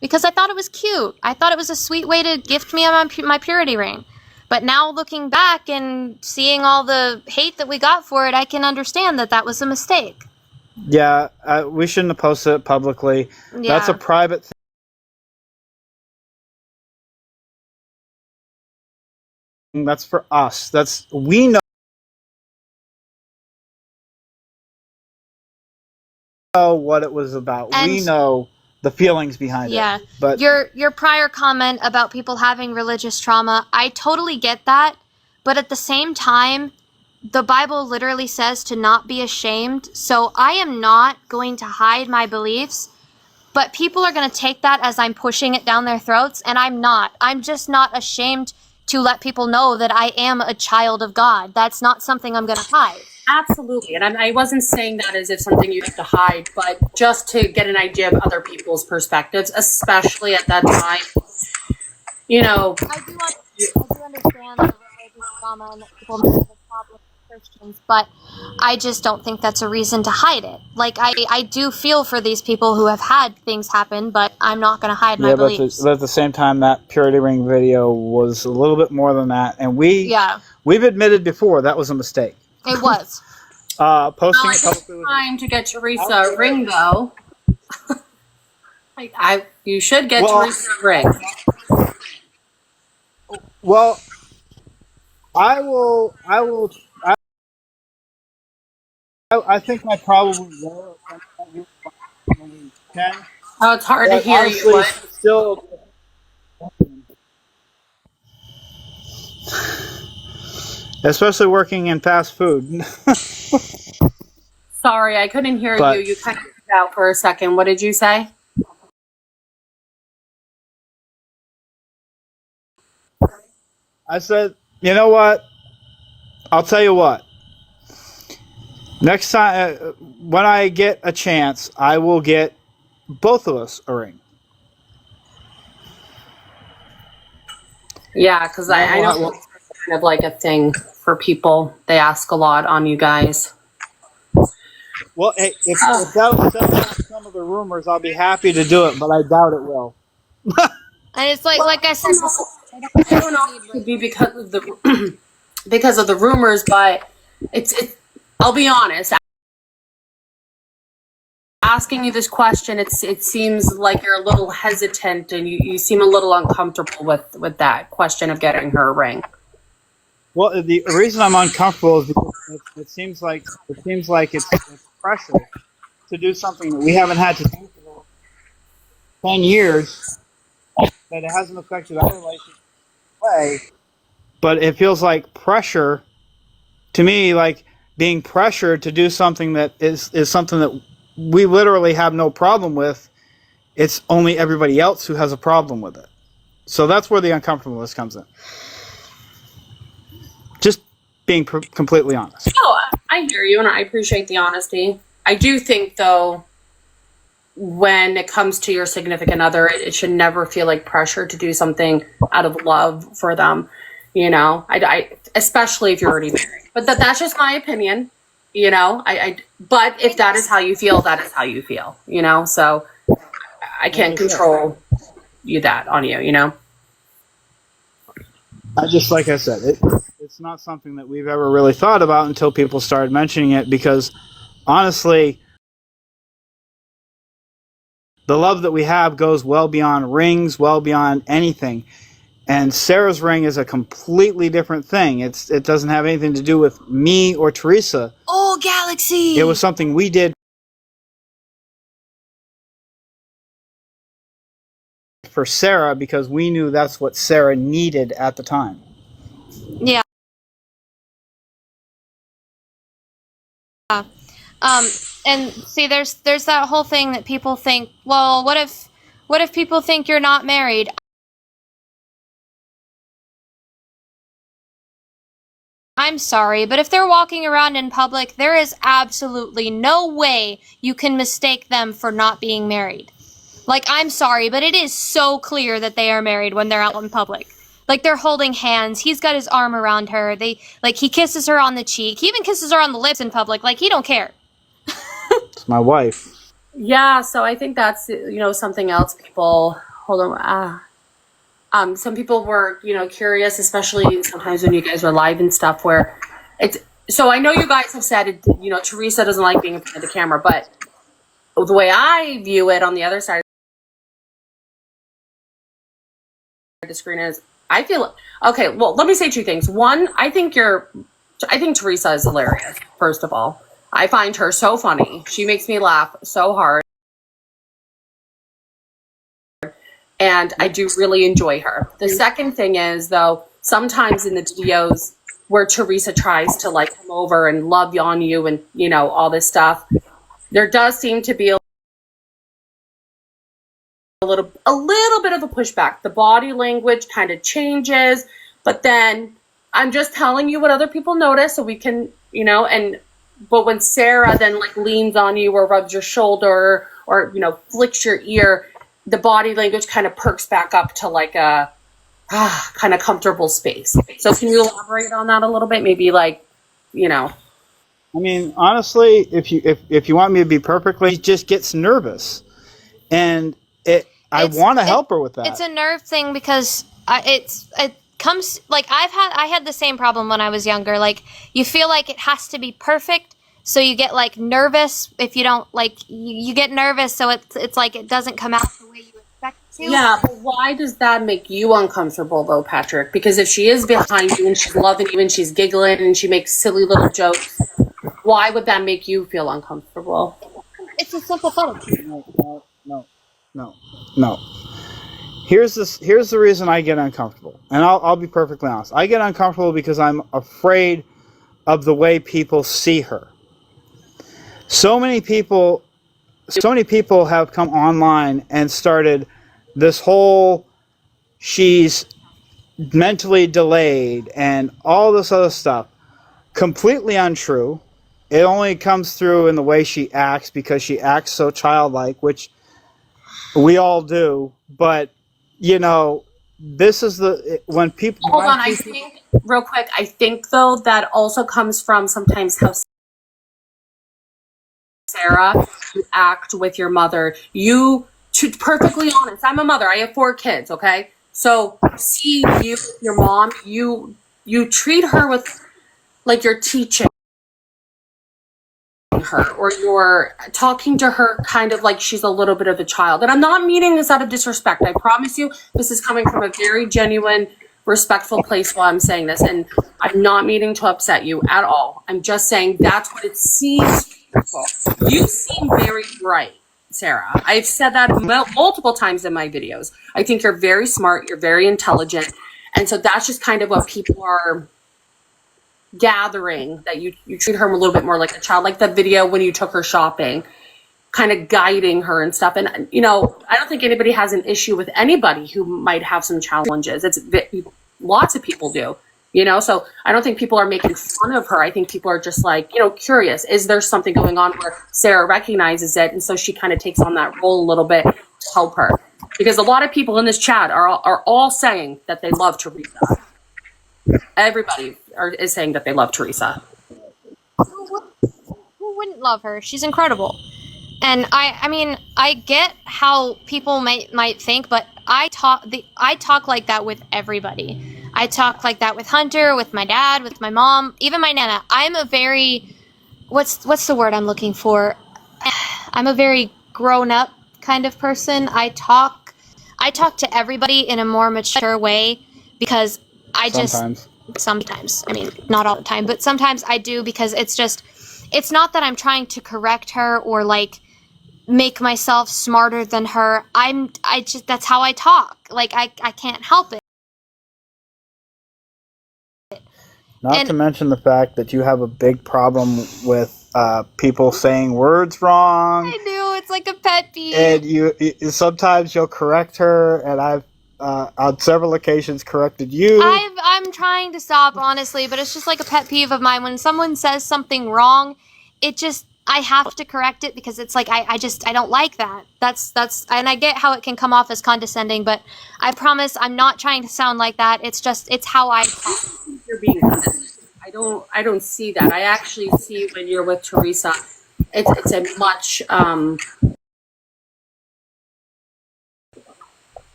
Because I thought it was cute. I thought it was a sweet way to gift me my purity ring. But now looking back and seeing all the hate that we got for it, I can understand that was a mistake. Yeah, we shouldn't have posted it publicly. Yeah. That's a private thing. That's for us. We know what it was about. And we know the feelings behind it. Yeah. But your prior comment about people having religious trauma, I totally get that. But at the same time, the Bible literally says to not be ashamed. So I am not going to hide my beliefs but people are going to take that as I'm pushing it down their throats, and I'm not. I'm just not ashamed to let people know that I am a child of God. That's not something I'm going to hide. Absolutely. And I wasn't saying that as if something you have to hide, but just to get an idea of other people's perspectives, especially at that time. You know, I do understand the religious trauma and that people may have a problem with Christians, but I just don't think that's a reason to hide it. Like, I do feel for these people who have had things happen, but I'm not going to hide my beliefs. But at the same time, that Purity Ring video was a little bit more than that, and we've admitted before that was a mistake. It was. Posting it publicly. Time to get Teresa a ring, though. You should get Teresa a ring. Well, I will. I think I probably will. Oh, it's hard to hear you. But Still. Especially working in fast food. Sorry, I couldn't hear you. You kind of cut out for a second. What did you say? I said, you know what? I'll tell you what. Next time, when I get a chance, I will get both of us a ring. Yeah, because I know it's kind of like a thing for people. They ask a lot on you guys. Well, hey, if that'll settle some of the rumors, I'll be happy to do it, but I doubt it will. And it's like I said, I don't know if it could be because of the because of the rumors, but it's I'll be honest. Asking you this question, it seems like you're a little hesitant and you seem a little uncomfortable with that question of getting her a ring. Well, the reason I'm uncomfortable is because it seems like it's pressure to do something that we haven't had to do for 10 years, that it hasn't affected our relationship in a way, but it feels like pressure to me, like being pressured to do something that is something that we literally have no problem with. It's only everybody else who has a problem with it. So that's where the uncomfortableness comes in. Just being completely honest. Oh, I hear you, and I appreciate the honesty. I do think, though, when it comes to your significant other, it should never feel like pressure to do something out of love for them. You know, I especially if you're already married. But that's just my opinion. You know, but if that is how you feel, that is how you feel. You know, so I can't control that on you. You know. Like I said, it's not something that we've ever really thought about until people started mentioning it, because honestly, the love that we have goes well beyond rings, well beyond anything. And Sarah's ring is a completely different thing. It doesn't have anything to do with me or Teresa. Oh, Galaxy! It was something we did for Sarah because we knew that's what Sarah needed at the time. Yeah. And see, there's that whole thing that people think, well, what if people think you're not married? I'm sorry, but if they're walking around in public, there is absolutely no way you can mistake them for not being married. Like, I'm sorry, but it is so clear that they are married when they're out in public. Like, they're holding hands. He's got his arm around her. He kisses her on the cheek. He even kisses her on the lips in public. Like, he don't care. It's my wife. Yeah, so I think that's, something else people, hold on, some people were, curious, especially sometimes when you guys are live and stuff, where so I know you guys have said, Teresa doesn't like being in front of the camera, but the way I view it on the other side of the screen is, I feel, okay, well, let me say two things. One, I think Teresa is hilarious, first of all. I find her so funny. She makes me laugh so hard. And I do really enjoy her. The second thing is, though, sometimes in the videos where Teresa tries to come over and love on you and, all this stuff, there does seem to be a little bit of a pushback. The body language kind of changes, but then I'm just telling you what other people notice so we can, but when Sarah then like leans on you or rubs your shoulder or, flicks your ear, the body language kind of perks back up to like a kind of comfortable space. So can you elaborate on that a little bit? Maybe like, I mean, honestly, if you want me to be perfectly, she just gets nervous, and I want to help her with that. It's a nerve thing because it comes like I had the same problem when I was younger. Like you feel like it has to be perfect, so you get like nervous if you don't like you get nervous, so it's like it doesn't come out the way you expect it to. Yeah, but why does that make you uncomfortable though, Patrick? Because if she is behind you and she's loving you and she's giggling and she makes silly little jokes, why would that make you feel uncomfortable? It's a simple thing. No. Here's the reason I get uncomfortable, and I'll be perfectly honest. I get uncomfortable because I'm afraid of the way people see her. So many people have come online and started this whole she's mentally delayed and all this other stuff. Completely untrue. It only comes through in the way she acts because she acts so childlike, which we all do. But, this is when people... Hold on, I think, real quick, though, that also comes from sometimes how Sarah, you act with your mother. To perfectly honest, I'm a mother. I have 4 kids, okay? So, see you, your mom, you treat her with, like you're teaching her or you're talking to her kind of like she's a little bit of a child. And I'm not meaning this out of disrespect. I promise you, this is coming from a very genuine, respectful place while I'm saying this. And I'm not meaning to upset you at all. I'm just saying that's what it seems. You seem very bright, Sarah. I've said that multiple times in my videos. I think you're very smart. You're very intelligent. And so that's just kind of what people are gathering, that you treat her a little bit more like a child, like the video when you took her shopping, kind of guiding her and stuff. And, I don't think anybody has an issue with anybody who might have some challenges. Lots of people do, so I don't think people are making fun of her. I think people are just like, curious. Is there something going on where Sarah recognizes it? And so she kind of takes on that role a little bit to help her. Because a lot of people in this chat are all saying that they love Teresa. Everybody is saying that they love Teresa. Who wouldn't love her? She's incredible. And I mean, I get how people might think, but I talk like that with everybody. I talk like that with Hunter, with my dad, with my mom, even my nana. I'm a very, what's the word I'm looking for? I'm a very grown up kind of person. I talk to everybody in a more mature way because sometimes, I mean, not all the time, but sometimes I do, because it's not that I'm trying to correct her or like make myself smarter than her. That's how I talk. Like I can't help it. Not to mention the fact that you have a big problem with people saying words wrong. I do. It's like a pet peeve. And sometimes you'll correct her, and I've on several occasions corrected you. I'm trying to stop, honestly, but it's just like a pet peeve of mine. When someone says something wrong, I have to correct it because it's like I don't like that. That's and I get how it can come off as condescending, but I promise I'm not trying to sound like that. It's how I talk. You're being condescending. I don't see that. I actually see when you're with Teresa, it's a much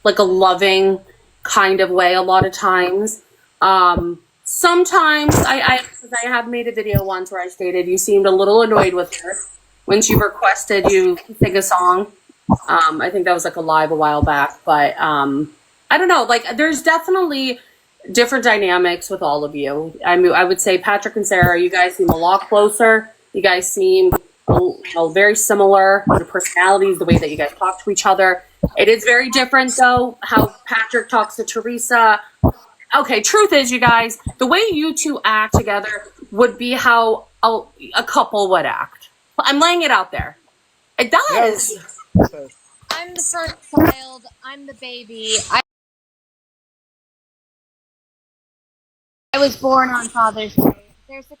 like a loving kind of way a lot of times. Sometimes I have made a video once where I stated you seemed a little annoyed with her when she requested you sing a song. I think that was like a live a while back, but I don't know, like there's definitely different dynamics with all of you. I mean, I would say Patrick and Sarah, you guys seem a lot closer. You guys seem very similar in personalities, the way that you guys talk to each other. It is very different though, how Patrick talks to Teresa. Okay, truth is, you guys, the way you two act together would be how a couple would act. I'm laying it out there. It does. I I'm the first child. I'm the baby. I was born on Father's Day. There's a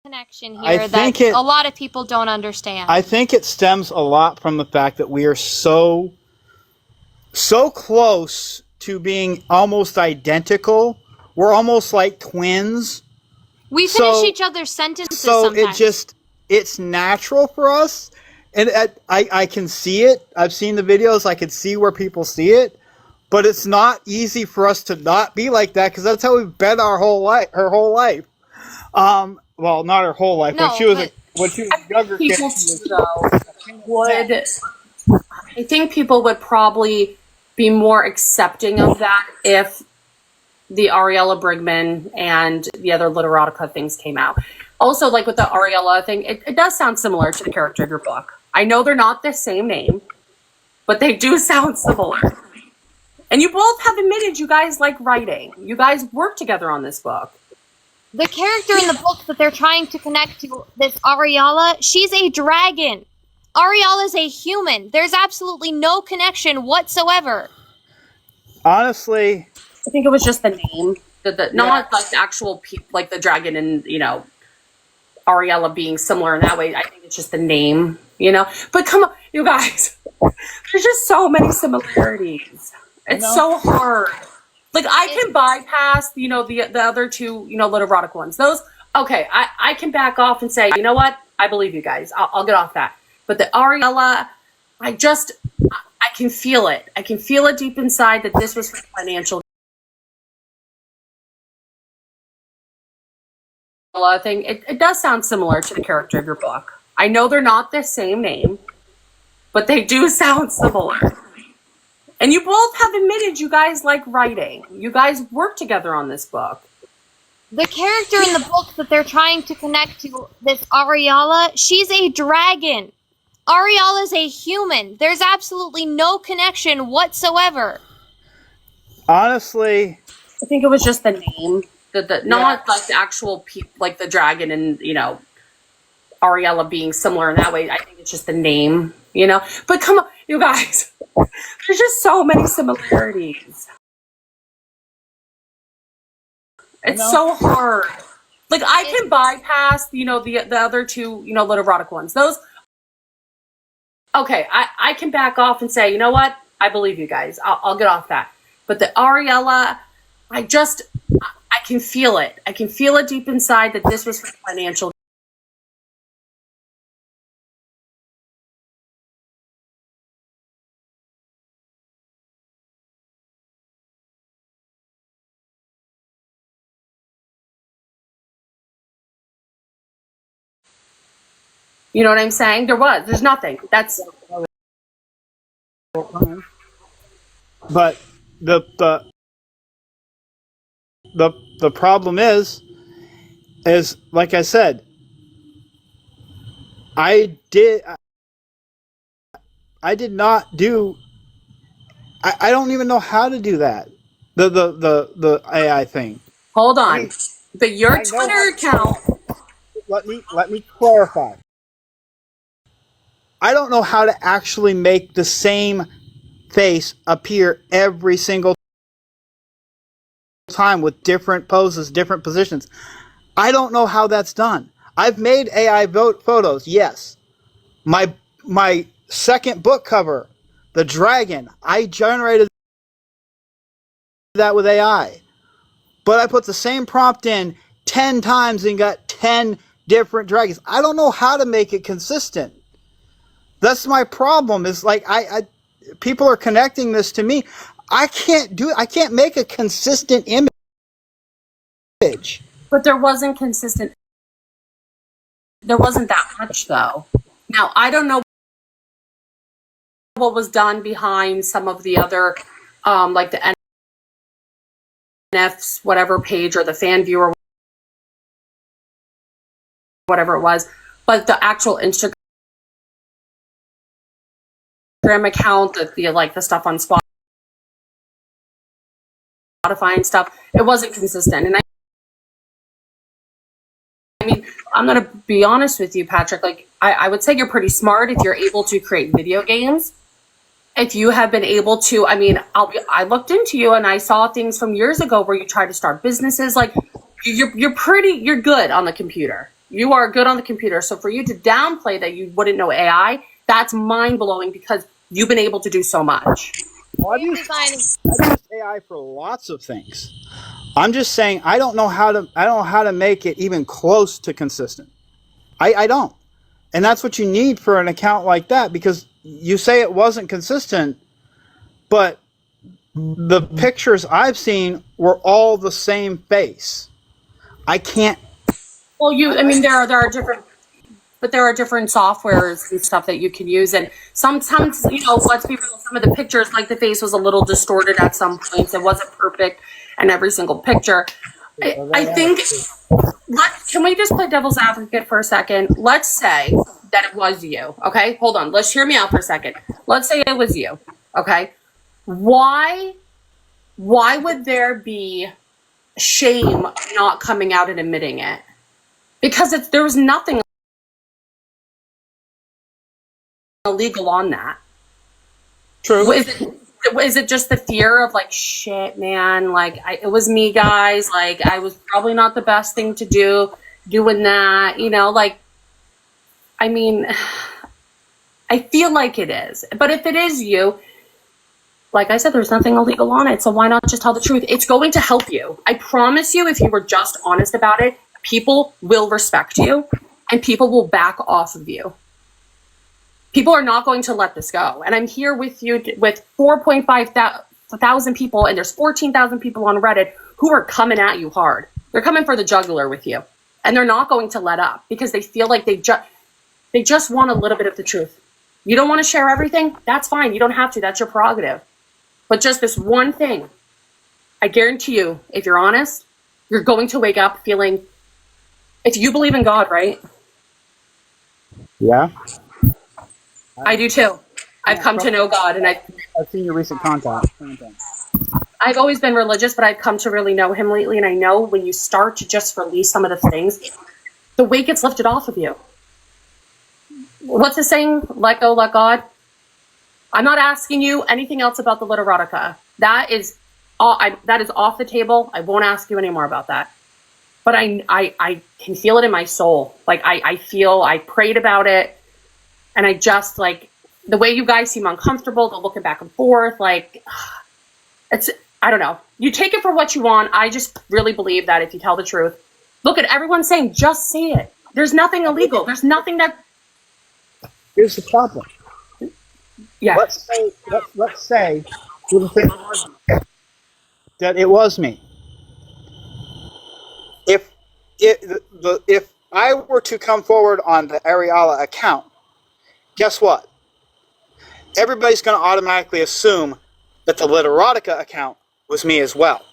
connection here that a lot of people don't understand. I think it stems a lot from the fact that we are so close to being almost identical. We're almost like twins. We finish each other's sentences so sometimes. It's natural for us, and I can see it. I've seen the videos. I can see where people see it, but it's not easy for us to not be like that, because that's how we've been our whole life. Her whole life. Well, not her whole life. No, when she was a younger kid. I think people would probably be more accepting of that if the Ariella Brigman and the other Literotica things came out. Also, like with the Ariella thing, it does sound similar to the character of your book. I know they're not the same name, but they do sound similar. And you both have admitted you guys like writing. You guys work together on this book. The character in the book that they're trying to connect to, this Ariella, she's a dragon. Ariella's a human. There's absolutely no connection whatsoever. Honestly, I think it was just the name, not like the actual like the dragon and Ariella being similar in that way. I think it's just the name, But come on, you guys, there's just so many similarities. It's so hard. Like I can bypass, the other two, Literotic ones. Those, okay, I can back off and say, you know what? I believe you guys. I'll get off that. But the Ariella, I can feel it. I can feel it deep inside that this was for financial thing. It does sound similar to the character of your book. I know they're not the same name, but they do sound similar. And you both have admitted you guys like writing. You guys work together on this book. The character in the book that they're trying to connect to, this Ariella, she's a dragon. Ariella's a human. There's absolutely no connection whatsoever. Honestly, I think it was just the name, not like the actual like the dragon and Ariella being similar in that way. I think it's just the name, But come on, you guys, there's just so many similarities. It's so hard. Like I can bypass, the other two, Literotic ones. Those. Okay, I can back off and say, you know what? I believe you guys. I'll get off that. But the Ariella, I can feel it. I can feel it deep inside that this was for financial. You know what I'm saying? There's nothing. That's. But the problem is like I said, I did not do. I don't even know how to do that. The AI thing. Hold on. But your Twitter account. Let me clarify. I don't know how to actually make the same face appear every single time with different poses, different positions. I don't know how that's done. I've made AI photos, yes. My second book cover, the dragon, I generated that with AI. But I put the same prompt in 10 times and got 10 different dragons. I don't know how to make it consistent. That's my problem. Is like people are connecting this to me. I can't make a consistent image. But there wasn't consistent. There wasn't that much though. Now I don't know what was done behind some of the other, like the NF's whatever page or the fan viewer, whatever it was, but the actual Instagram account, the stuff on Spotify and stuff, it wasn't consistent. And I mean, I'm gonna be honest with you, Patrick. Like I would say you're pretty smart if you're able to create video games. If you have been able to, I mean, I looked into you and I saw things from years ago where you tried to start businesses. Like you're good on the computer. You are good on the computer. So for you to downplay that you wouldn't know AI, that's mind blowing because you've been able to do so much. Well, I've used AI for lots of things. I'm just saying I don't know how to make it even close to consistent. I don't. And that's what you need for an account like that, because you say it wasn't consistent, but the pictures I've seen were all the same face. I can't. Well, I mean, there are different, but there are different softwares and stuff that you can use. And sometimes, let's be real, some of the pictures, like the face was a little distorted at some points. It wasn't perfect in every single picture. I think, can we just play devil's advocate for a second? Let's say that it was you, okay? Hold on, let's hear me out for a second. Let's say it was you, okay? Why would there be shame not coming out and admitting it? Because there was nothing illegal on that. True. Is it just the fear of like, shit, man, like it was me, guys, like I was probably not the best thing to do doing that, like, I mean, I feel like it is. But if it is you, like I said, there's nothing illegal on it, so why not just tell the truth? It's going to help you. I promise you, if you were just honest about it, people will respect you and people will back off of you. People are not going to let this go. And I'm here with you with 4.5 thousand people, and there's 14,000 people on Reddit who are coming at you hard. They're coming for the jugular with you. And they're not going to let up because they feel like they just want a little bit of the truth. You don't want to share everything? That's fine. You don't have to. That's your prerogative. But just this one thing, I guarantee you, if you're honest, you're going to wake up feeling, if you believe in God, right? Yeah. I do too. I've come to know God, and I've seen your recent content. I've always been religious, but I've come to really know him lately. And I know when you start to just release some of the things, the weight gets lifted off of you. What's the saying? Let go, let God. I'm not asking you anything else about the literotica. That is off the table. I won't ask you anymore about that. But I can feel it in my soul. Like I prayed about it. And I just, like, the way you guys seem uncomfortable, the looking back and forth, like, I don't know. You take it for what you want. I just really believe that if you tell the truth, look at everyone saying, just say it. There's nothing illegal. There's nothing that. Here's the problem. Yeah. Let's say that it was me. If I were to come forward on the Ariala account, guess what? Everybody's going to automatically assume that the Literotica account was me as well.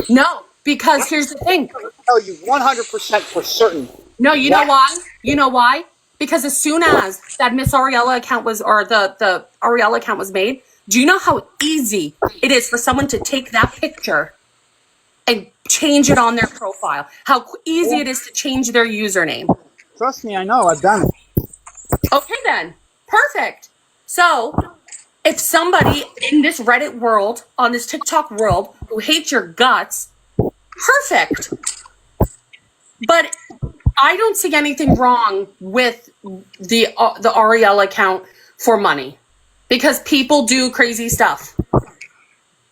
No, because here's the thing. I tell you 100% for certain. No, you know why? You know why? Because as soon as that Miss Ariella account was, or the Ariella account was made, do you know how easy it is for someone to take that picture and change it on their profile? How easy it is to change their username? Trust me, I know. I've done it. Okay, then. Perfect. So, if somebody in this Reddit world, on this TikTok world, who hates your guts, perfect. But I don't see anything wrong with the Ariella account for money, because people do crazy stuff.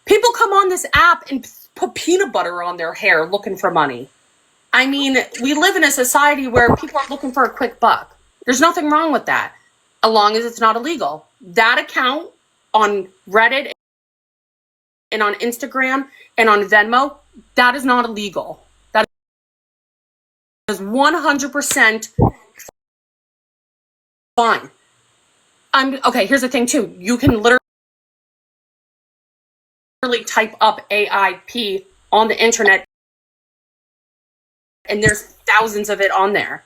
People come on this app and put peanut butter on their hair looking for money. I mean, we live in a society where people are looking for a quick buck. There's nothing wrong with that, as long as it's not illegal. That account on Reddit and on Instagram and on Venmo, that is not illegal. That is 100% fine. Okay, here's the thing too. You can literally type up AIP on the internet, and there's thousands of it on there.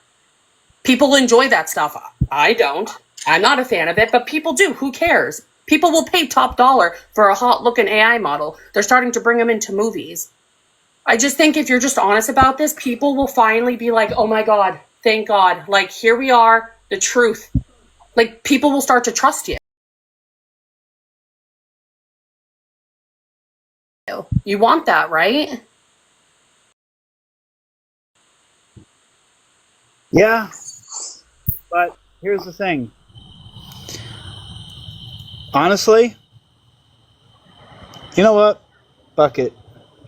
People enjoy that stuff. I don't. I'm not a fan of it, but people do. Who cares? People will pay top dollar for a hot-looking AI model. They're starting to bring them into movies. I just think if you're just honest about this, people will finally be like, oh my God, thank God. Like, here we are. the truth, like people will start to trust you. You want that, right? Yeah, but here's the thing. Honestly, you know what? Fuck it.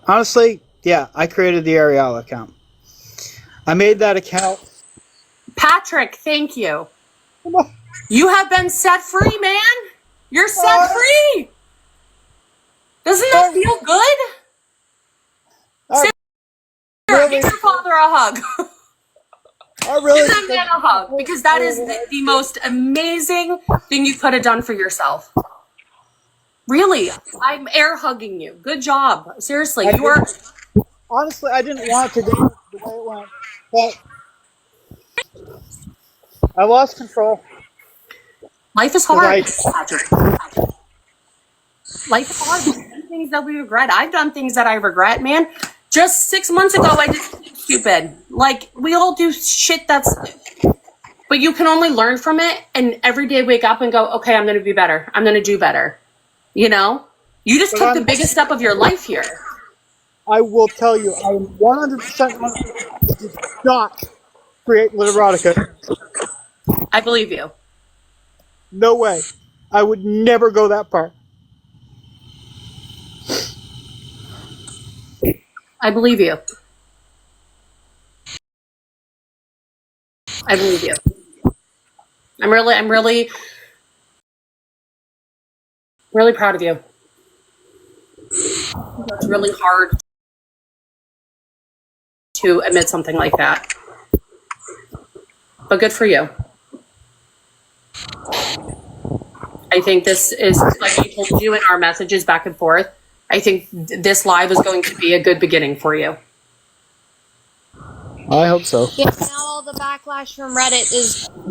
Honestly, yeah, I created the Ariel account. I made that account. Patrick, thank you. You have been set free, man. You're set free. Doesn't that feel good? Sarah, give your father a hug. I really Give that man a hug, because that is the most amazing thing you could have done for yourself. Really, I'm air hugging you. Good job. Seriously, you are. honestly, I didn't want to do it the way it went, but I lost control. Life is hard. Life is hard. We've done things that we regret. I've done things that I regret, man. Just 6 months ago, I did something stupid. Like, we all do shit that's... But you can only learn from it, and every day wake up and go, okay, I'm going to be better. I'm going to do better. You know? You just took the biggest step of your life here. I will tell you, I am 100% did not create Literotica. I believe you. No way. I would never go that far. I believe you. I believe you. I'm really proud of you. It's really hard to admit something like that. But good for you. I think this is, like I told you in our messages back and forth, I think this live is going to be a good beginning for you. I hope so. Yeah, now all the backlash from Reddit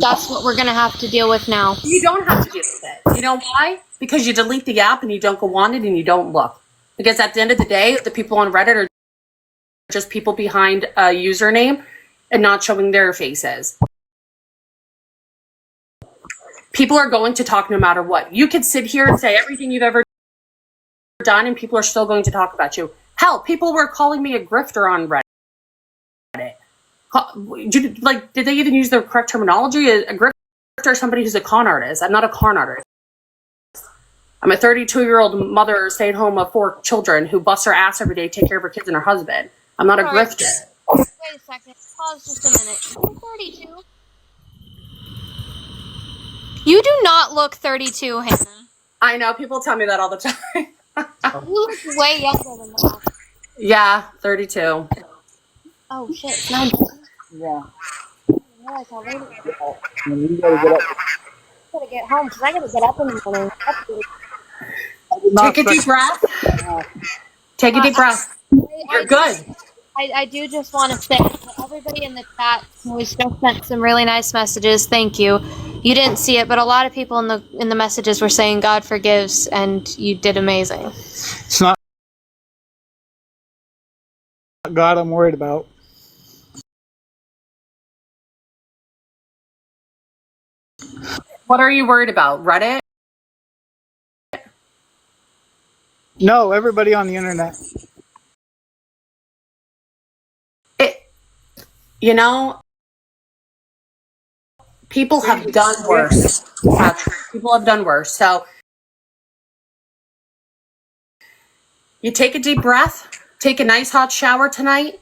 that's what we're going to have to deal with now. You don't have to deal with it. You know why? Because you delete the app and you don't go on it and you don't look. Because at the end of the day, the people on Reddit are just people behind a username and not showing their faces. People are going to talk no matter what. You could sit here and say everything you've ever done and people are still going to talk about you. Hell, people were calling me a grifter on Reddit. Did they even use the correct terminology? A grifter is somebody who's a con artist. I'm not a con artist. I'm a 32-year-old mother, stay at home of 4 children who busts her ass every day to take care of her kids and her husband. I'm not a grifter. Wait a second. Pause just a minute. You're 32. You do not look 32, Hannah. I know, people tell me that all the time. You look way younger than that. Yeah, 32. Oh shit, 9. Yeah. I realize how late it is. You gotta get up. I gotta get home because I gotta get up in the morning. Take a deep breath. Take a deep breath. You're good. I do just want to say to everybody in the chat who just sent some really nice messages, thank you. You didn't see it, but a lot of people in the messages were saying God forgives, and you did amazing. It's not God I'm worried about. What are you worried about? Reddit? No, everybody on the internet. You know, people have done worse. People have done worse. So you take a deep breath, take a nice hot shower tonight.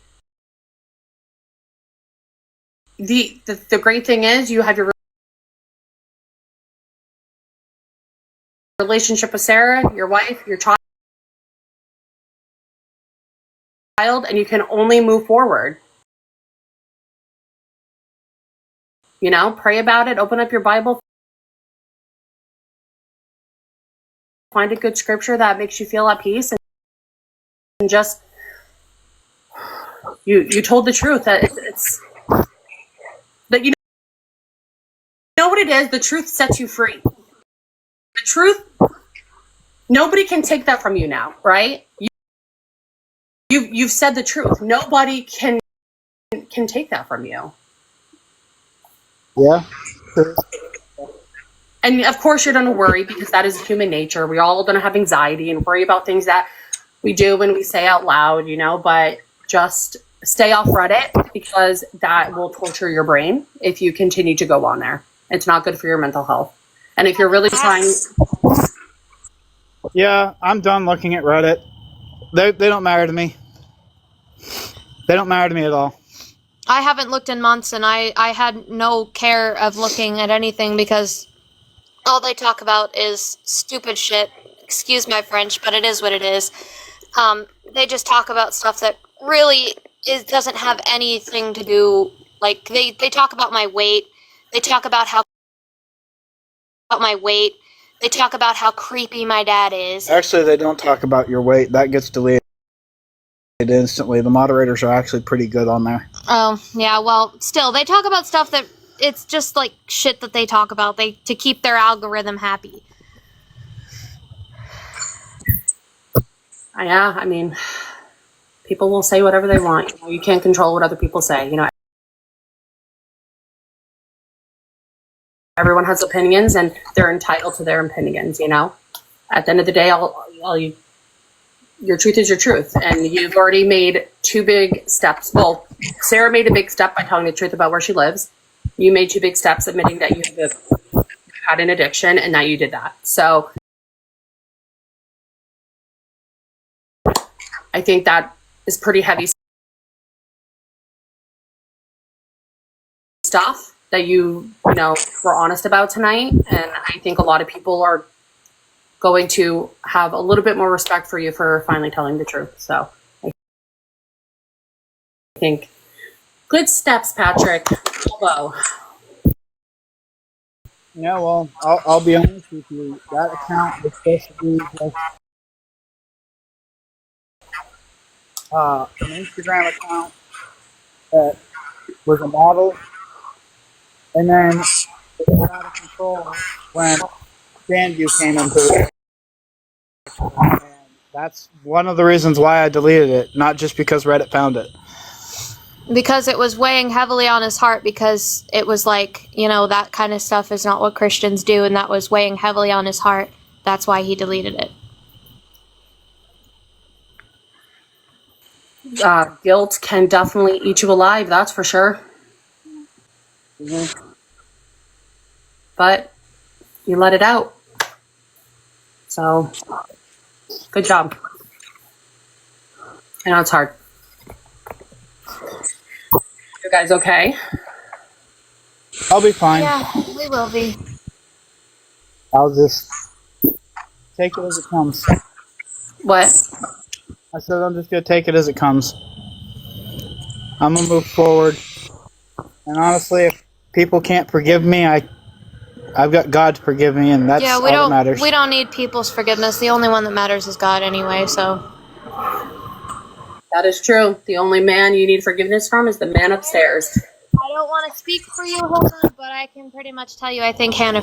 The great thing is you have your relationship with Sarah, your wife, your child, and you can only move forward. You know, pray about it, open up your Bible, find a good scripture that makes you feel at peace, and just you told the truth. That it's that you know what it is. The truth sets you free. The truth, nobody can take that from you now, right? You've said the truth. Nobody can take that from you. Yeah. And of course, you're going to worry because that is human nature. We're all going to have anxiety and worry about things that we do when we say out loud, you know, but just stay off Reddit because that will torture your brain if you continue to go on there. It's not good for your mental health. And if you're really trying. Yeah, I'm done looking at Reddit. They don't matter to me. They don't matter to me at all. I haven't looked in months, and I had no care of looking at anything because all they talk about is stupid shit. Excuse my French, but it is what it is. They just talk about stuff that really doesn't have anything to do. Like they talk about my weight. They talk about my weight. They talk about how creepy my dad is. Actually, they don't talk about your weight. That gets deleted instantly. The moderators are actually pretty good on there. Oh, yeah, well, still, they talk about stuff that it's just like shit that they talk about to keep their algorithm happy. Yeah, I mean, people will say whatever they want. You know, you can't control what other people say. You know, everyone has opinions, and they're entitled to their opinions. You know, at the end of the day, your truth is your truth, and you've already made 2 big steps. Well, Sarah made a big step by telling the truth about where she lives. You made 2 big steps admitting that you had an addiction, and now you did that. So I think that is pretty heavy stuff that you know were honest about tonight, and I think a lot of people are going to have a little bit more respect for you for finally telling the truth. So I think good steps, Patrick. Bravo. Yeah, well, I'll be honest with you. That account was supposed to be like an Instagram account that was a model, and then it got out of control when Sandview came into it. And that's one of the reasons why I deleted it, not just because Reddit found it. Because it was weighing heavily on his heart, because it was like, you know, that kind of stuff is not what Christians do, and that was weighing heavily on his heart. That's why he deleted it. Guilt can definitely eat you alive, that's for sure. Mm-hmm. But you let it out. So, good job. I know it's hard. You guys okay? I'll be fine. Yeah, we will be. I'll just take it as it comes. What? I said I'm just going to take it as it comes. I'm going to move forward. And honestly, if people can't forgive me, I've got God to forgive me, and that's all that matters. We don't need people's forgiveness. The only one that matters is God anyway, so. That is true. The only man you need forgiveness from is the man upstairs. I don't want to speak for you, Hannah, but I can pretty much tell you I think Hannah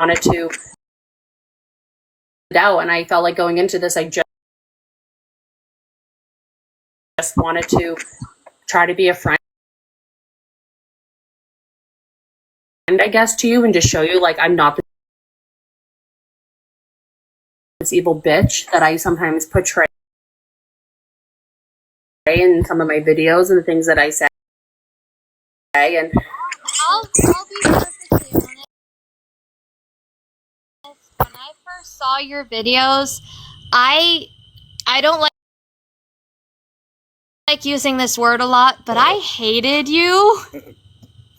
wanted to out, and I felt like going into this, I just wanted to try to be a friend, I guess, to you, and just show you, like, I'm not this evil bitch that I sometimes portray in some of my videos and the things that I say. And I'll be perfectly honest. When I first saw your videos, I don't like using this word a lot, but I hated you.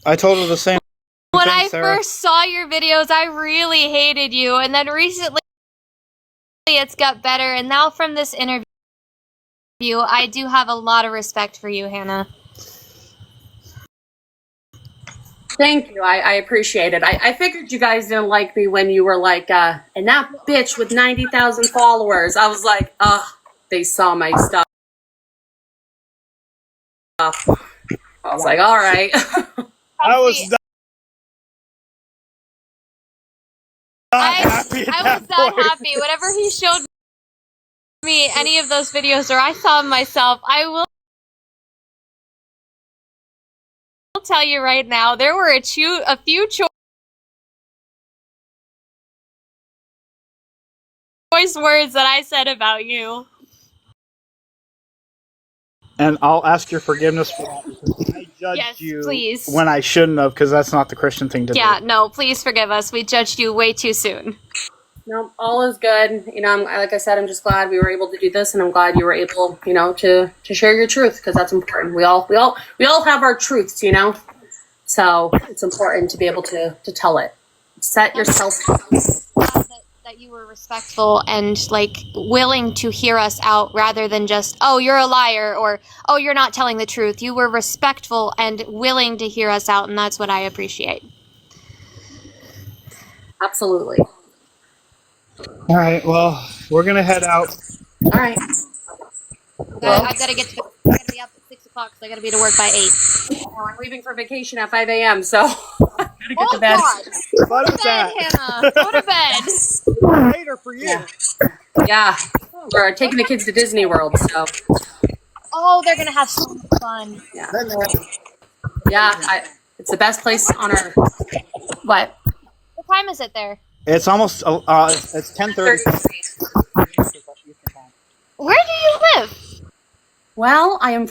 I told her the same When thing, I Sarah. first saw your videos, I really hated you, and then recently it's got better, and now from this interview, I do have a lot of respect for you, Hannah. thank you. I appreciate it. I figured you guys didn't like me when you were like, and that bitch with 90,000 followers. I was like, they saw my stuff. I was like, all right. I was not happy at I that was not point. happy. Whenever he showed me any of those videos or I saw them myself, I will tell you right now, there were a few choice words that I said about you. And I'll ask your forgiveness for that because I judged Yes, you please. when I shouldn't have, because that's not the Christian thing to Yeah, do. no, please forgive us. We judged you way too soon. No, all is good. You know, like I said, I'm just glad we were able to do this, and I'm glad you were able, you know, to share your truth because that's important. We all have our truths, you know, so it's important to be able to tell it. Set yourself. Glad that you were respectful and like willing to hear us out rather than just, oh, you're a liar or oh, you're not telling the truth. You were respectful and willing to hear us out, and that's what I appreciate. Absolutely. All right, well, we're going to head out. All right. I've got to get to I got to be up at 6 o'clock, so I got to be to work by 8. Well, I'm leaving for vacation at 5 a.m., so I gotta get to bed. God! Go Go to bed, Hannah. Go to bed. Later for you. Yeah, we're taking the kids to Disney World, so Oh, they're gonna have so much fun. yeah, it's the best place on earth. What? What time is it there? It's almost, it's 10:30. Where do you live? Well, I am